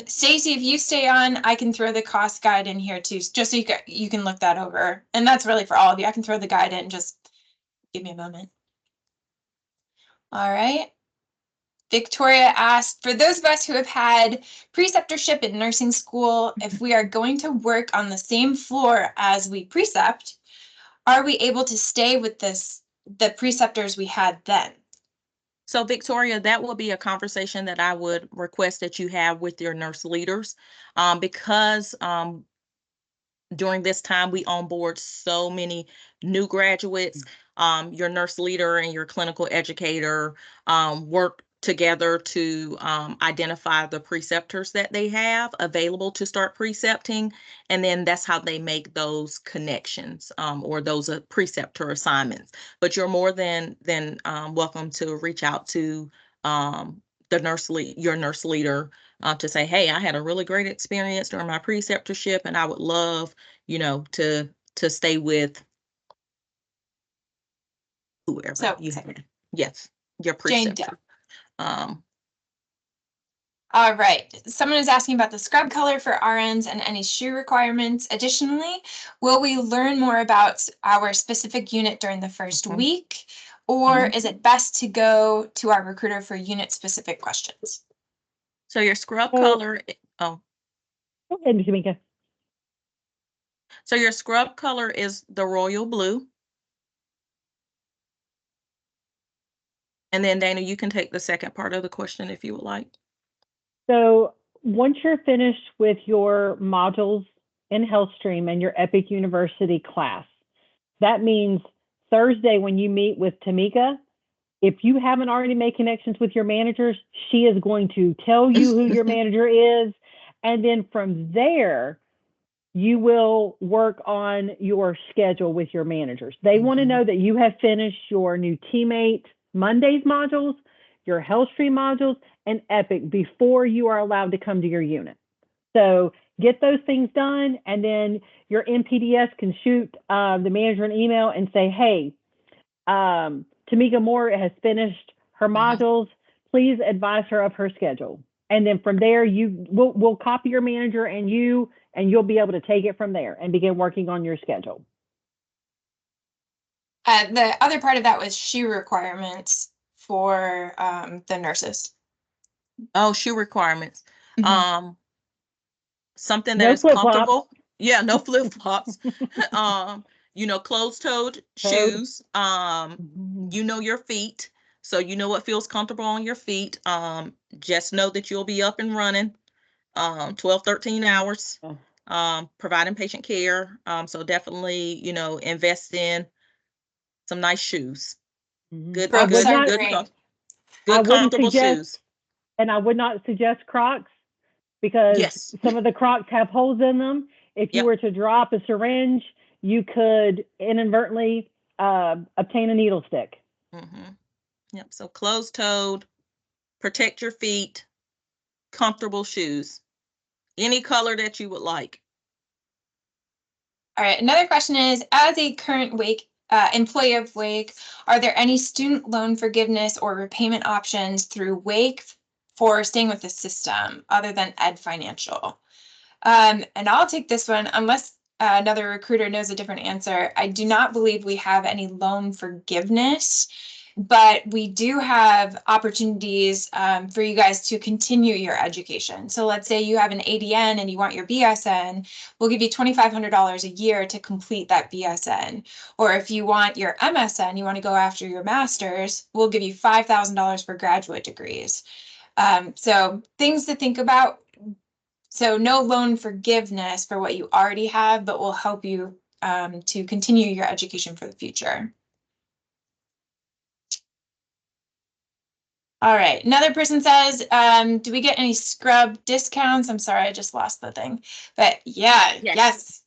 Stacy, if you stay on, I can throw the cost guide in here too, just so you can look that over. And that's really for all of you. I can throw the guide in, just give me a moment. All right. Victoria asked, for those of us who have had preceptorship in nursing school, if we are going to work on the same floor as we precept, are we able to stay with the preceptors we had then? So Victoria, that will be a conversation that I would request that you have with your nurse leaders, because during this time we onboard so many new graduates. Your nurse leader and your clinical educator work together to identify the preceptors that they have available to start precepting, and then that's how they make those connections or those preceptor assignments. But you're more than welcome to reach out to your nurse leader to say, hey, I had a really great experience during my preceptorship, and I would love, to stay with whoever you have. Yes, your preceptor. All right. Someone is asking about the scrub color for RNs and any shoe requirements. Additionally, will we learn more about our specific unit during the first week, or is it best to go to our recruiter for unit specific questions? So your scrub color, Go ahead, Tamika. So your scrub color is the royal blue. And then Dana, you can take the second part of the question if you would like. So once you're finished with your modules in HealthStream and your Epic University class, that means Thursday when you meet with Tamika, if you haven't already made connections with your managers, she is going to tell you who your manager is. And then from there, you will work on your schedule with your managers. They want to know that you have finished your new teammate Mondays modules, your HealthStream modules, and Epic before you are allowed to come to your unit. So get those things done, and then your NPDS can shoot the manager an email and say, hey, Tamika Moore has finished her modules. Please advise her of her schedule. And then from there, we'll copy your manager and you'll be able to take it from there and begin working on your schedule. The other part of that was shoe requirements for the nurses. Oh, shoe requirements. Something that No is comfortable. flip-flops. Yeah, no flip-flops. Closed-toed shoes. Your feet. So you know what feels comfortable on your feet. Just know that you'll be up and running 12, 13 hours, providing patient care. So definitely, invest in some nice shoes. Good comfortable shoes. And I would not suggest Crocs because some of the Crocs have holes in them. If you were to drop a syringe, you could inadvertently obtain a needle stick. Yep. So closed-toed, protect your feet, comfortable shoes, any color that you would like. All right. Another question is, as a current Wake employee of Wake, are there any student loan forgiveness or repayment options through Wake for staying with the system other than Ed Financial? And I'll take this one, unless another recruiter knows a different answer. I do not believe we have any loan forgiveness, but we do have opportunities for you guys to continue your education. So let's say you have an ADN and you want your BSN, we'll give you $2,500 a year to complete that BSN. Or if you want your MSN, you want to go after your master's, we'll give you $5,000 for graduate degrees. So things to think about. So no loan forgiveness for what you already have, but will help you to continue your education for the future. All right, another person says, do we get any scrub discounts? I'm sorry, I just lost the thing. But yeah, yes.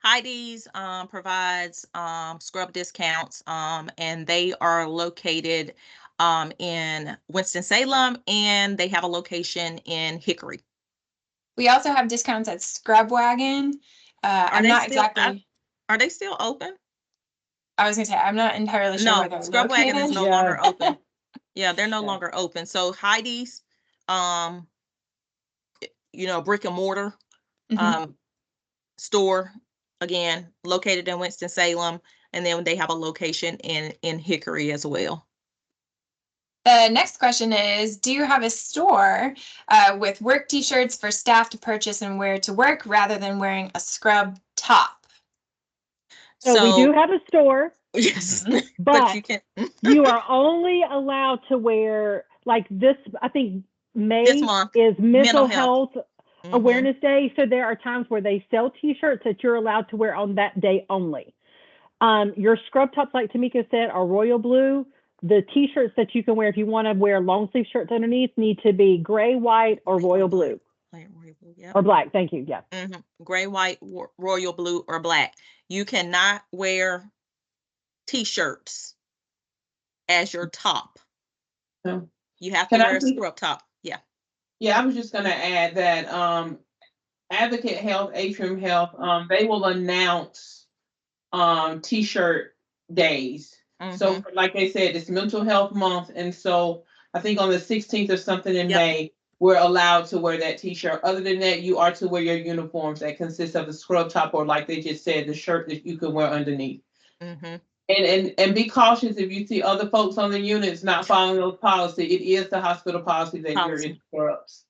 Heidi's provides scrub discounts, and they are located in Winston-Salem, and they have a location in Hickory. We also have discounts at Scrub Wagon. I'm not exactly. Are they still open? I was gonna say, I'm not entirely sure where they're located. Scrub Wagon is no longer open. Yeah, they're no longer open. So Heidi's, brick and mortar store, again, located in Winston-Salem, and then they have a location in Hickory as well. The next question is, do you have a store with work t-shirts for staff to purchase and wear to work rather than wearing a scrub top? So we do have a store. Yes, but you can. You are only allowed to wear, like this, I think May this month is Mental Health Awareness Day. So there are times where they sell t-shirts that you're allowed to wear on that day only. Your scrub tops, like Tamika said, are royal blue. The t-shirts that you can wear if you want to wear long sleeve shirts underneath need to be gray, white, or royal blue. Or black. Thank you. Yeah. Gray, white, royal blue, or black. You cannot wear t-shirts as your top. No. You have to wear a scrub top. Yeah. Yeah, I was just going to add that Advocate Health, Atrium Health, they will announce t-shirt days. So like they said, it's Mental Health Month. And so I think on the 16th or something in May, we're allowed to wear that t-shirt. Other than that, you are to wear your uniforms that consist of the scrub top, or like they just said, the shirt that you can wear underneath. And be cautious if you see other folks on the units not following those policies. It is the hospital policy that you're in scrubs.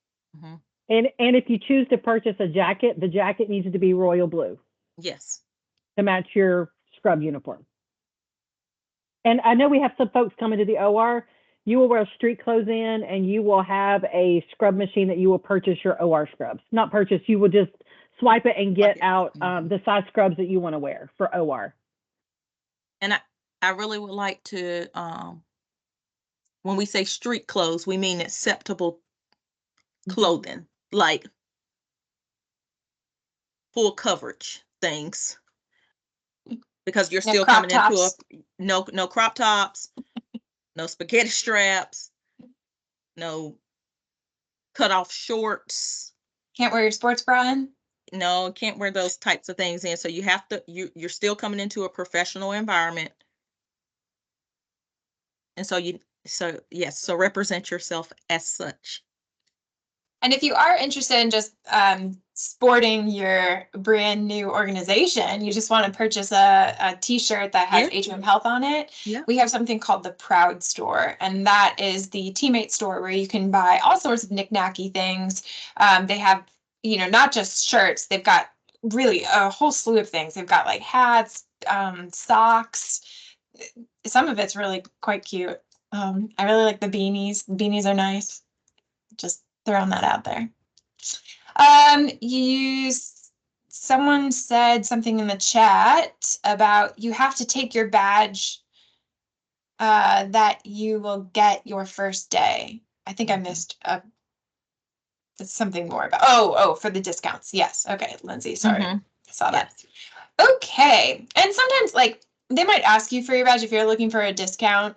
And if you choose to purchase a jacket, the jacket needs to be royal blue. Yes. To match your scrub uniform. And I know we have some folks coming to the OR. You will wear street clothes in, and you will have a scrub machine that you will purchase your OR scrubs. Not purchase, you will just swipe it and get out the size scrubs that you want to wear for OR. And I really would like to, when we say street clothes, we mean acceptable clothing, like full coverage things. Because you're still coming into no crop tops, no spaghetti straps, no cut off shorts. Can't wear your sports bra in? No, can't wear those types of things in. So you have to, you're still coming into a professional environment. And so so represent yourself as such. And if you are interested in just sporting your brand new organization, you just want to purchase a t-shirt that has Atrium Health on it, we have something called the Proud Store. And that is the teammate store where you can buy all sorts of knick-knacky things. They have, not just shirts, they've got really a whole slew of things. They've got like hats, socks. Some of it's really quite cute. I really like the beanies. The beanies are nice. Just throwing that out there. Someone said something in the chat about you have to take your badge that you will get your first day. I think I missed something more about for the discounts. Yes. Okay, Lindsay, sorry. I saw that. Okay. And sometimes like they might ask you for your badge if you're looking for a discount.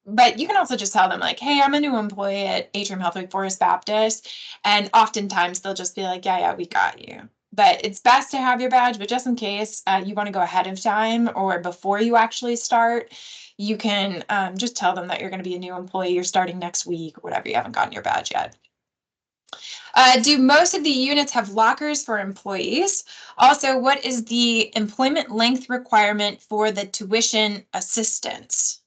But you can also just tell them like, hey, I'm a new employee at Atrium Health Wake Forest Baptist. And oftentimes they'll just be like, yeah, we got you. But it's best to have your badge, but just in case you want to go ahead of time or before you actually start, you can just tell them that you're going to be a new employee, you're starting next week or whatever, you haven't gotten your badge yet. Do most of the units have lockers for employees? Also, what is the employment length requirement for the tuition assistance?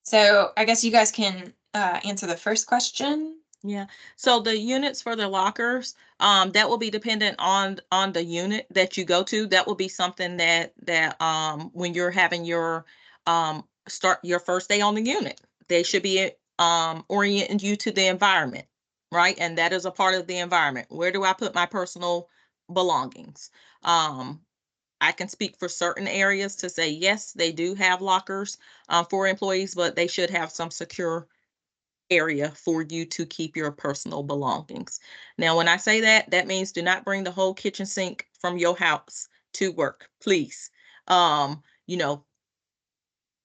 So I guess you guys can answer the first question. Yeah. So the units for the lockers, that will be dependent on the unit that you go to. That will be something that when you're having your start your first day on the unit, they should be orienting you to the environment, right? And that is a part of the environment. Where do I put my personal belongings? I can speak for certain areas to say yes, they do have lockers for employees, but they should have some secure area for you to keep your personal belongings. Now, when I say that, that means do not bring the whole kitchen sink from your house to work, please. You know,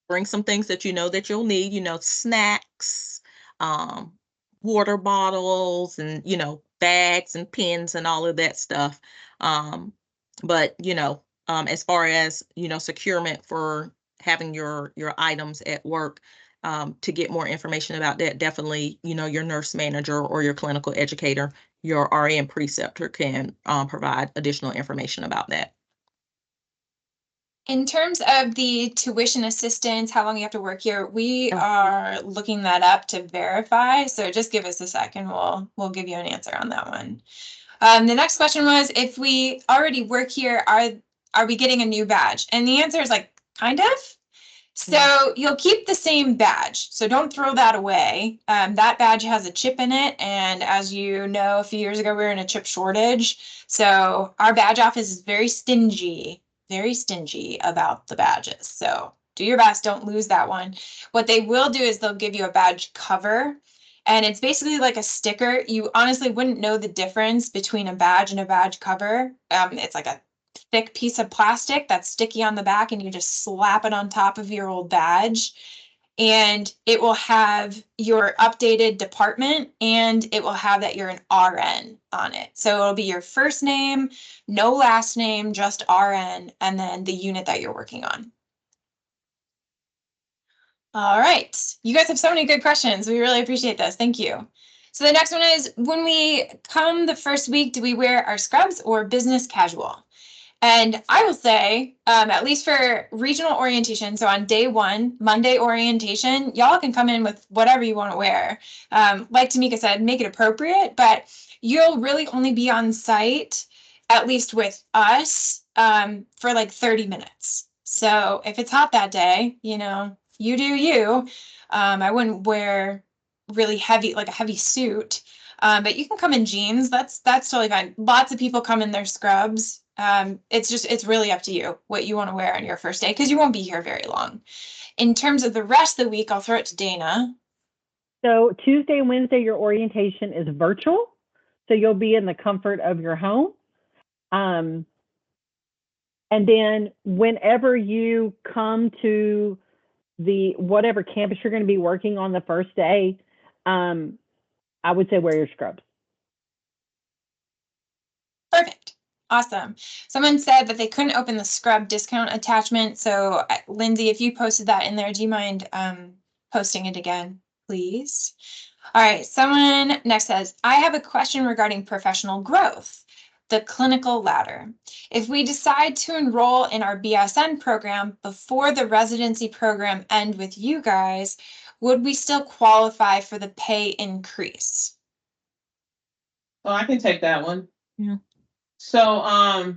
bring some things that you know that you'll need, snacks, um, water bottles, and, bags and pens and all of that stuff. But, as far as, securement for having your items at work, to get more information about that, definitely, your nurse manager or your clinical educator, your RN preceptor can provide additional information about that. In terms of the tuition assistance, how long you have to work here, we are looking that up to verify. So just give us a second. We'll give you an answer on that one. The next question was, if we already work here, are we getting a new badge? And the answer is like, kind of. So you'll keep the same badge. So don't throw that away. That badge has a chip in it. And as you know, a few years ago, we were in a chip shortage. So our badge office is very stingy about the badges. So do your best, don't lose that one. What they will do is they'll give you a badge cover. And it's basically like a sticker. You honestly wouldn't know the difference between a badge and a badge cover. It's like a thick piece of plastic that's sticky on the back, and you just slap it on top of your old badge. And it will have your updated department, and it will have that you're an RN on it. So it'll be your first name, no last name, just RN, and then the unit that you're working on. All right. You guys have so many good questions. We really appreciate this. Thank you. So the next one is, when we come the first week, do we wear our scrubs or business casual? And I will say, at least for regional orientation, so on day one, Monday orientation, y'all can come in with whatever you want to wear. Like Tamika said, make it appropriate, but you'll really only be on site, at least with us, for like 30 minutes. So if it's hot that day, you do you. I wouldn't wear really heavy, like a heavy suit, but you can come in jeans. That's totally fine. Lots of people come in their scrubs. It's really up to you what you want to wear on your first day, because you won't be here very long. In terms of the rest of the week, I'll throw it to Dana. So Tuesday and Wednesday, your orientation is virtual. So you'll be in the comfort of your home. And then whenever you come to the whatever campus you're going to be working on the first day, I would say wear your scrubs. Perfect. Awesome. Someone said that they couldn't open the scrub discount attachment. So Lindsay, if you posted that in there, do you mind posting it again, please? All right. Someone next says, I have a question regarding professional growth, the clinical ladder. If we decide to enroll in our BSN program before the residency program end with you guys, would we still qualify for the pay increase? Well, I can take that one. Yeah. So,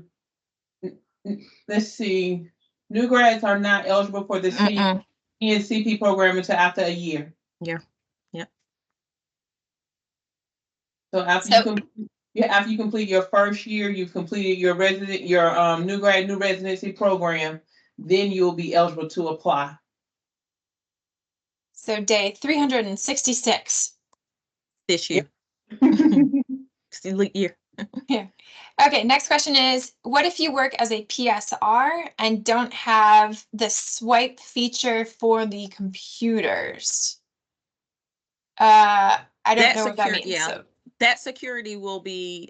let's see. New grads are not eligible for the CP program until after a year. Yeah. Yep. So after you complete your first year, you've completed your new residency program, then you'll be eligible to apply. So day 366. This year. Year. Yeah. Okay, next question is, what if you work as a PSR and don't have the swipe feature for the computers? I don't know what that means. Yeah. So That security will be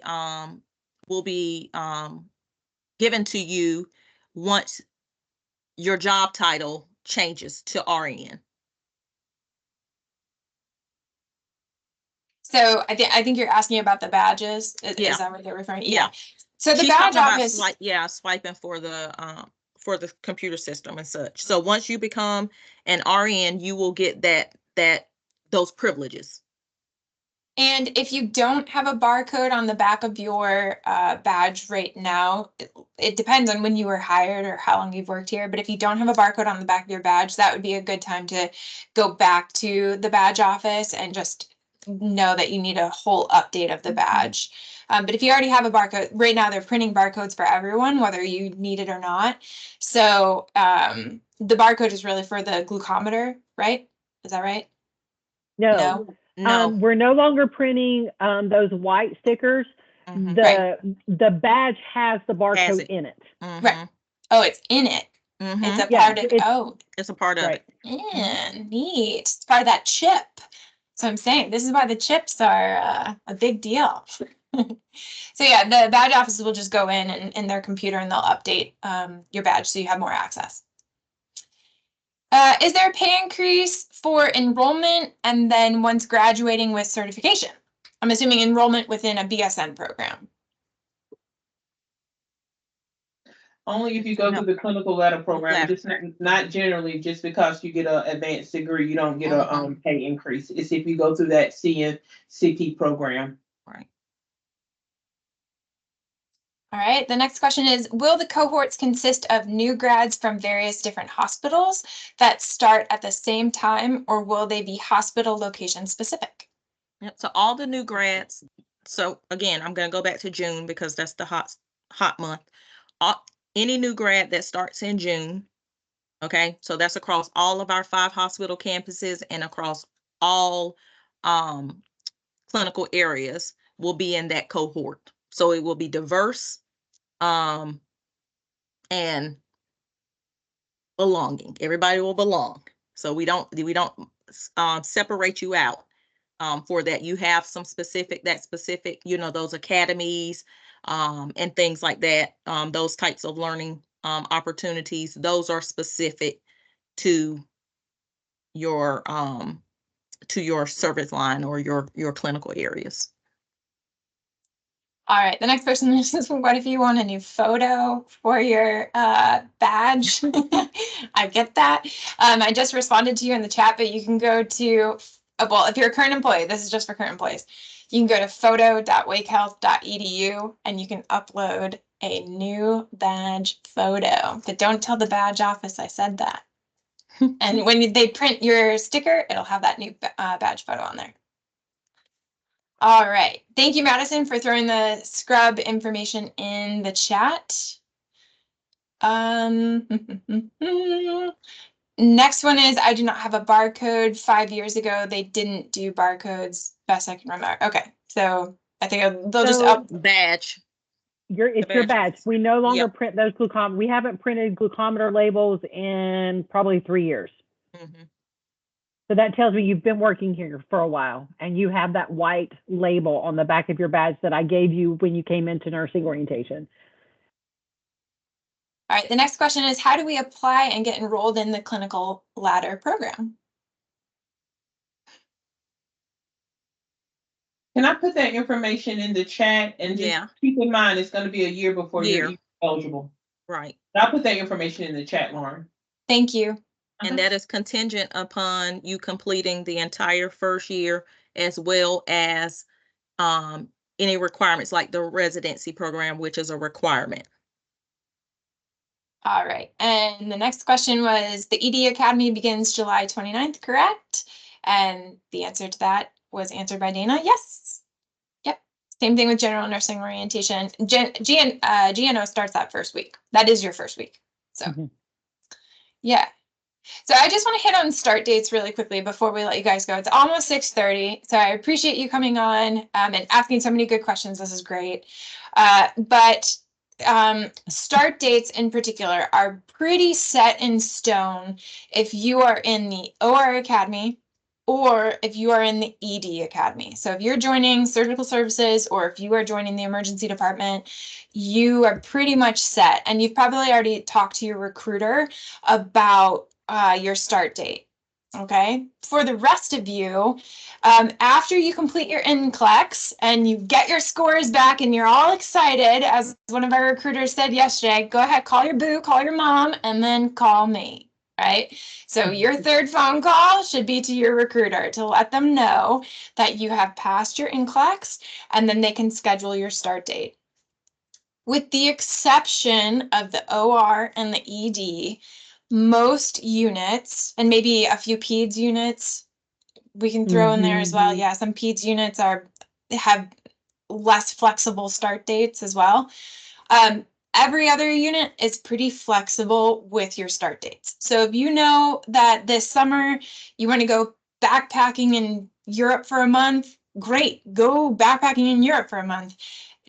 given to you once your job title changes to RN. So I think you're asking about the badges. Yeah. Is that what you're referring? Yeah. So the She's badge talking about office. swiping for the computer system and such. So once you become an RN, you will get those privileges. And if you don't have a barcode on the back of your badge right now, it depends on when you were hired or how long you've worked here. But if you don't have a barcode on the back of your badge, that would be a good time to go back to the badge office and just know that you need a whole update of the badge. But if you already have a barcode, right now they're printing barcodes for everyone, whether you need it or not. So the barcode is really for the glucometer, right? Is that right? No. No. We're no longer printing those white stickers. Mhm. The badge has the barcode in it. Mhm. Right. Oh, it's in it. Mhm. It's a Yeah, part of it's a part of right. it. Yeah, neat. It's part of that chip. So I'm saying this is why the chips are a big deal. So yeah, the badge offices will just go in their computer and they'll update your badge so you have more access. Is there a pay increase for enrollment and then once graduating with certification? I'm assuming enrollment within a BSN program. Only if you go No. through the clinical ladder program, Ladder. just not generally, just because you get an advanced degree, you don't get a pay increase. It's if you go through that CNCP program. Right. All right, the next question is, will the cohorts consist of new grads from various different hospitals that start at the same time, or will they be hospital location specific? Yep. So all the new grads. So again, I'm going to go back to June because that's the hot month. Any new grad that starts in June. Okay, so that's across all of our 5 hospital campuses and across all clinical areas will be in that cohort. So it will be diverse and belonging. Everybody will belong. So we don't separate you out for that. You have some specific, those academies and things like that. Those types of learning opportunities, those are specific to your service line or your clinical areas. All right, the next person is, what if you want a new photo for your badge? I get that. I just responded to you in the chat, but you can go to, well, if you're a current employee, this is just for current employees, you can go to photo.wakehealth.edu and you can upload a new badge photo. But don't tell the badge office I said that. And when they print your sticker, it'll have that new badge photo on there. All right. Thank you, Madison, for throwing the scrub information in the chat. Next one is, I do not have a barcode. 5 years ago, they didn't do barcodes, best I can remember. Okay, so I think they'll just up badge. It's your badge. We no longer print those glucometer. We haven't printed glucometer labels in probably 3 years. So that tells me you've been working here for a while and you have that white label on the back of your badge that I gave you when you came into nursing orientation. All right, the next question is, how do we apply and get enrolled in the clinical ladder program? Can I put that information in the chat and just keep in mind it's going to be a year before you're eligible. Right. I'll put that information in the chat, Lauren. Thank you. And that is contingent upon you completing the entire first year, as well as any requirements like the residency program, which is a requirement. All right. And the next question was, the ED Academy begins July 29th, correct? And the answer to that was answered by Dana. Yes. Yep. Same thing with general nursing orientation. GNO starts that first week. That is your first week. So yeah. So I just want to hit on start dates really quickly before we let you guys go. It's almost 6:30, so I appreciate you coming on and asking so many good questions. This is great. But start dates in particular are pretty set in stone if you are in the OR Academy or if you are in the ED Academy. So if you're joining surgical services or if you are joining the emergency department, you are pretty much set. And you've probably already talked to your recruiter about your start date. Okay, for the rest of you, after you complete your NCLEX and you get your scores back and you're all excited, as one of our recruiters said yesterday, go ahead, call your boo, call your mom, and then call me, right? So your third phone call should be to your recruiter to let them know that you have passed your NCLEX, and then they can schedule your start date. With the exception of the OR and the ED, most units, and maybe a few PEDS units, we can throw in there as well. Yeah, some PEDS units have less flexible start dates as well. Every other unit is pretty flexible with your start dates. So if you know that this summer you want to go backpacking in Europe for a month, great, go backpacking in Europe for a month.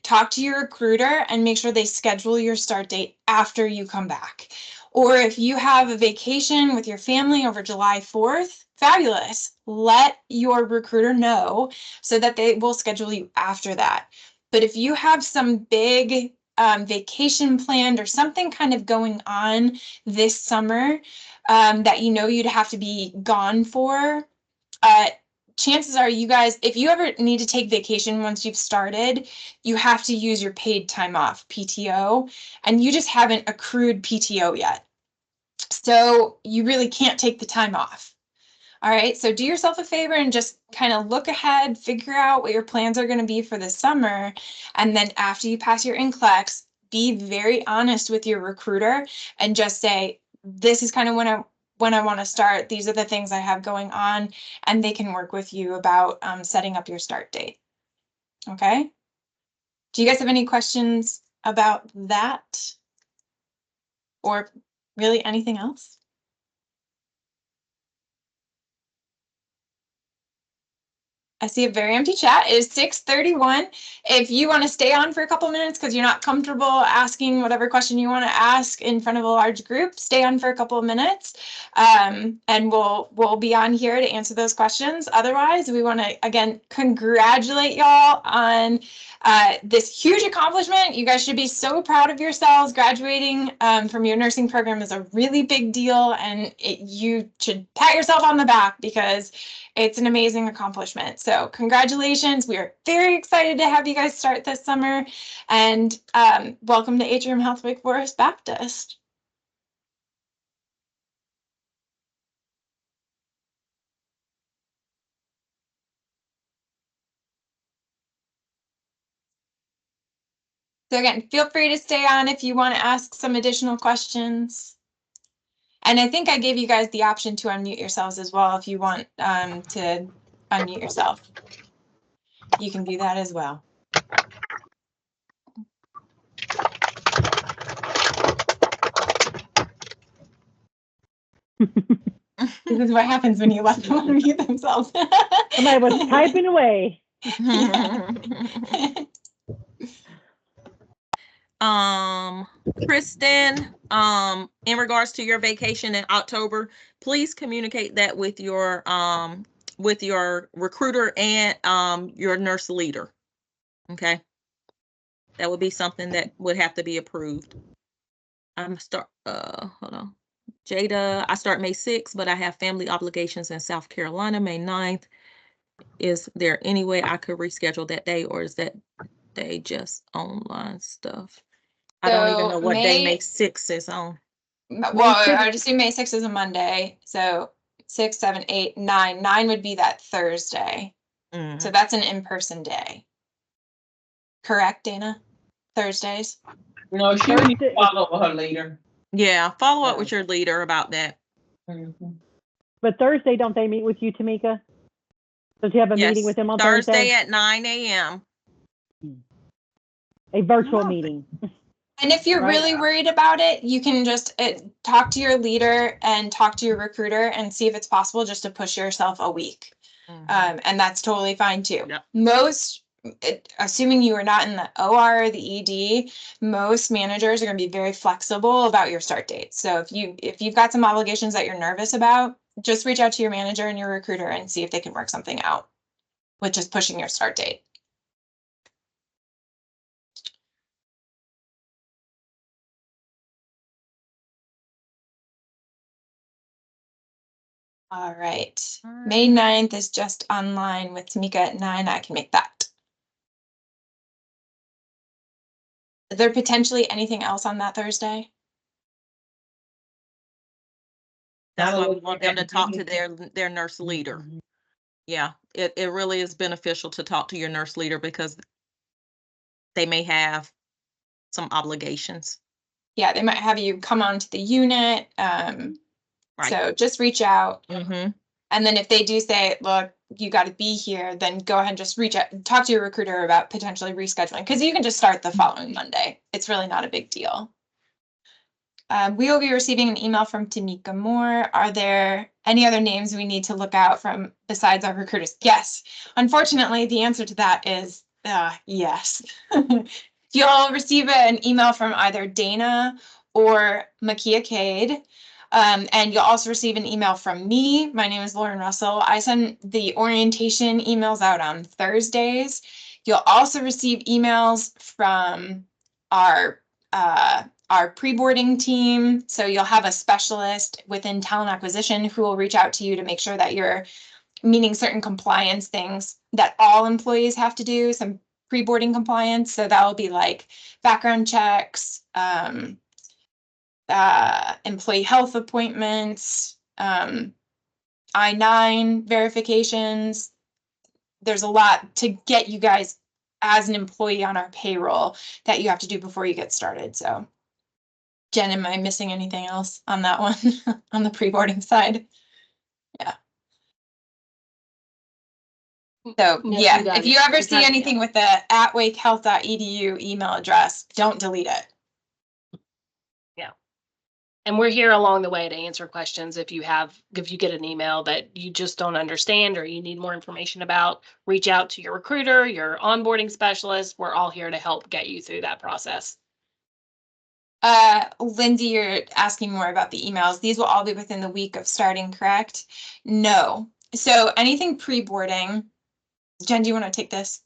Talk to your recruiter and make sure they schedule your start date after you come back. Or if you have a vacation with your family over July 4th, fabulous. Let your recruiter know so that they will schedule you after that. But if you have some big vacation planned or something kind of going on this summer that you know you'd have to be gone for, chances are you guys, if you ever need to take vacation once you've started, you have to use your paid time off, PTO, and you just haven't accrued PTO yet. So you really can't take the time off. All right, so do yourself a favor and just kind of look ahead, figure out what your plans are going to be for the summer. And then after you pass your NCLEX, be very honest with your recruiter and just say, this is kind of when I want to start. These are the things I have going on, and they can work with you about setting up your start date. Okay. Do you guys have any questions about that? Or really anything else? I see a very empty chat. It is 6:31. If you want to stay on for a couple minutes because you're not comfortable asking whatever question you want to ask in front of a large group, stay on for a couple of minutes, and we'll be on here to answer those questions. Otherwise, we want to again congratulate y'all on this huge accomplishment. You guys should be so proud of yourselves. Graduating from your nursing program is a really big deal, and you should pat yourself on the back because it's an amazing accomplishment. So congratulations. We are very excited to have you guys start this summer, and welcome to Atrium Health Wake Forest Baptist. So again, feel free to stay on if you want to ask some additional questions. And I think I gave you guys the option to unmute yourselves as well if you want to unmute yourself. You can do that as well. This is what happens when you let them unmute themselves. Somebody was typing away. Kristen, in regards to your vacation in October, please communicate that with your recruiter and your nurse leader. Okay, that would be something that would have to be approved. hold on. Jada, I start May 6th, but I have family obligations in South Carolina, May 9th. Is there any way I could reschedule that day, or is that day just online stuff? I don't even know what day May 6th is on. Well, I would assume May 6th is a Monday. So 6, 7, 8, 9. 9 would be that Thursday. So that's an in-person day. Correct, Dana? Thursdays? No, she would need to follow with her leader. Yeah, follow up with your leader about that. But Thursday, don't they meet with you, Tamika? Don't you have a meeting with them on Thursday? Thursday at 9 a.m. A virtual meeting. And if you're Right. really worried about it, you can just talk to your leader and talk to your recruiter and see if it's possible just to push yourself a week. And that's totally fine too. Yep. Most, assuming you are not in the OR or the ED, most managers are going to be very flexible about your start date. So if you've got some obligations that you're nervous about, just reach out to your manager and your recruiter and see if they can work something out with just pushing your start date. All right. May 9th is just online with Tamika at 9. I can make that. Is there potentially anything else on that Thursday? That's Gotta why we look want at them to talk to that. their nurse leader. Yeah, it really is beneficial to talk to your nurse leader because they may have some obligations. Yeah, they might have you come onto the unit. Right. So just reach out. Mm-hmm. And then if they do say, look, you got to be here, then go ahead and just reach out, talk to your recruiter about potentially rescheduling, because you can just start the following Monday. It's really not a big deal. We will be receiving an email from Tamika Moore. Are there any other names we need to look out from besides our recruiters? Yes. Unfortunately, the answer to that is yes. You'll receive an email from either Dana or Makia Cade. And you'll also receive an email from me. My name is Lauren Russell. I send the orientation emails out on Thursdays. You'll also receive emails from our pre-boarding team. So you'll have a specialist within talent acquisition who will reach out to you to make sure that you're meeting certain compliance things that all employees have to do, some pre-boarding compliance. So that will be like background checks, employee health appointments, I-9 verifications. There's a lot to get you guys as an employee on our payroll that you have to do before you get started. So Jen, am I missing anything else on that one on the pre-boarding side? Yeah. So No, yeah, you got if it. you ever You see got it, anything with the @wakehealth.edu email address, don't delete it. And we're here along the way to answer questions. If you get an email that you just don't understand or you need more information about, reach out to your recruiter, your onboarding specialist. We're all here to help get you through that process. Lindsay, you're asking more about the emails. These will all be within the week of starting, correct? No. So anything pre-boarding, Jen, do you want to take this?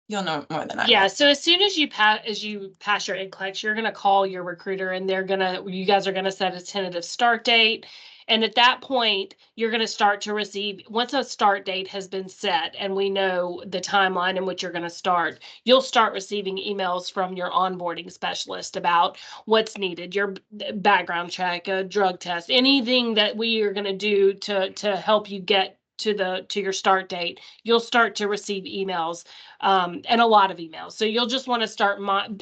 You'll know more than I Yeah. will. So as soon as you pass your NCLEX, you're gonna call your recruiter, and you guys are gonna set a tentative start date. And at that point, you're gonna start to receive, once a start date has been set, and we know the timeline in which you're gonna start, you'll start receiving emails from your onboarding specialist about what's needed, your background check, a drug test, anything that we are gonna do to help you get to your start date. You'll start to receive emails, and a lot of emails. So you'll just want to start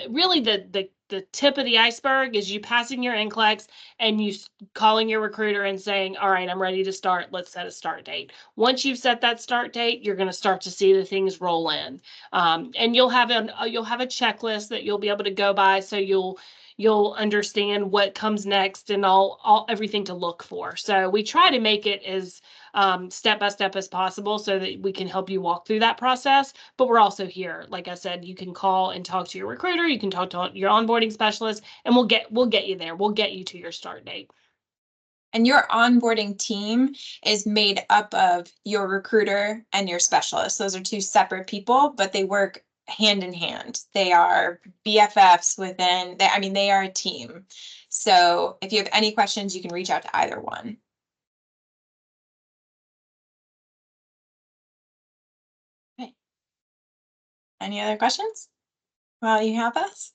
really the tip of the iceberg is you passing your NCLEX and you calling your recruiter and saying, all right, I'm ready to start. Let's set a start date. Once you've set that start date, you're going to start to see the things roll in. And you'll have a checklist that you'll be able to go by. So you'll understand what comes next and all everything to look for. So we try to make it as step by step as possible so that we can help you walk through that process. But we're also here. Like I said, you can call and talk to your recruiter. You can talk to your onboarding specialist, and we'll get you there. We'll get you to your start date. And your onboarding team is made up of your recruiter and your specialist. Those are two separate people, but they work hand in hand. They are BFFs they are a team. So if you have any questions, you can reach out to either one. Okay. Any other questions while you have us?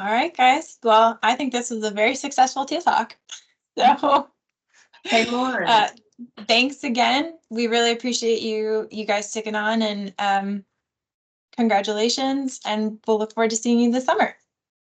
All right, guys. Well, I think this was a very successful Teal Talk. So Hey, Lauren. Thanks again. We really appreciate you guys sticking on, and congratulations, and we'll look forward to seeing you this summer.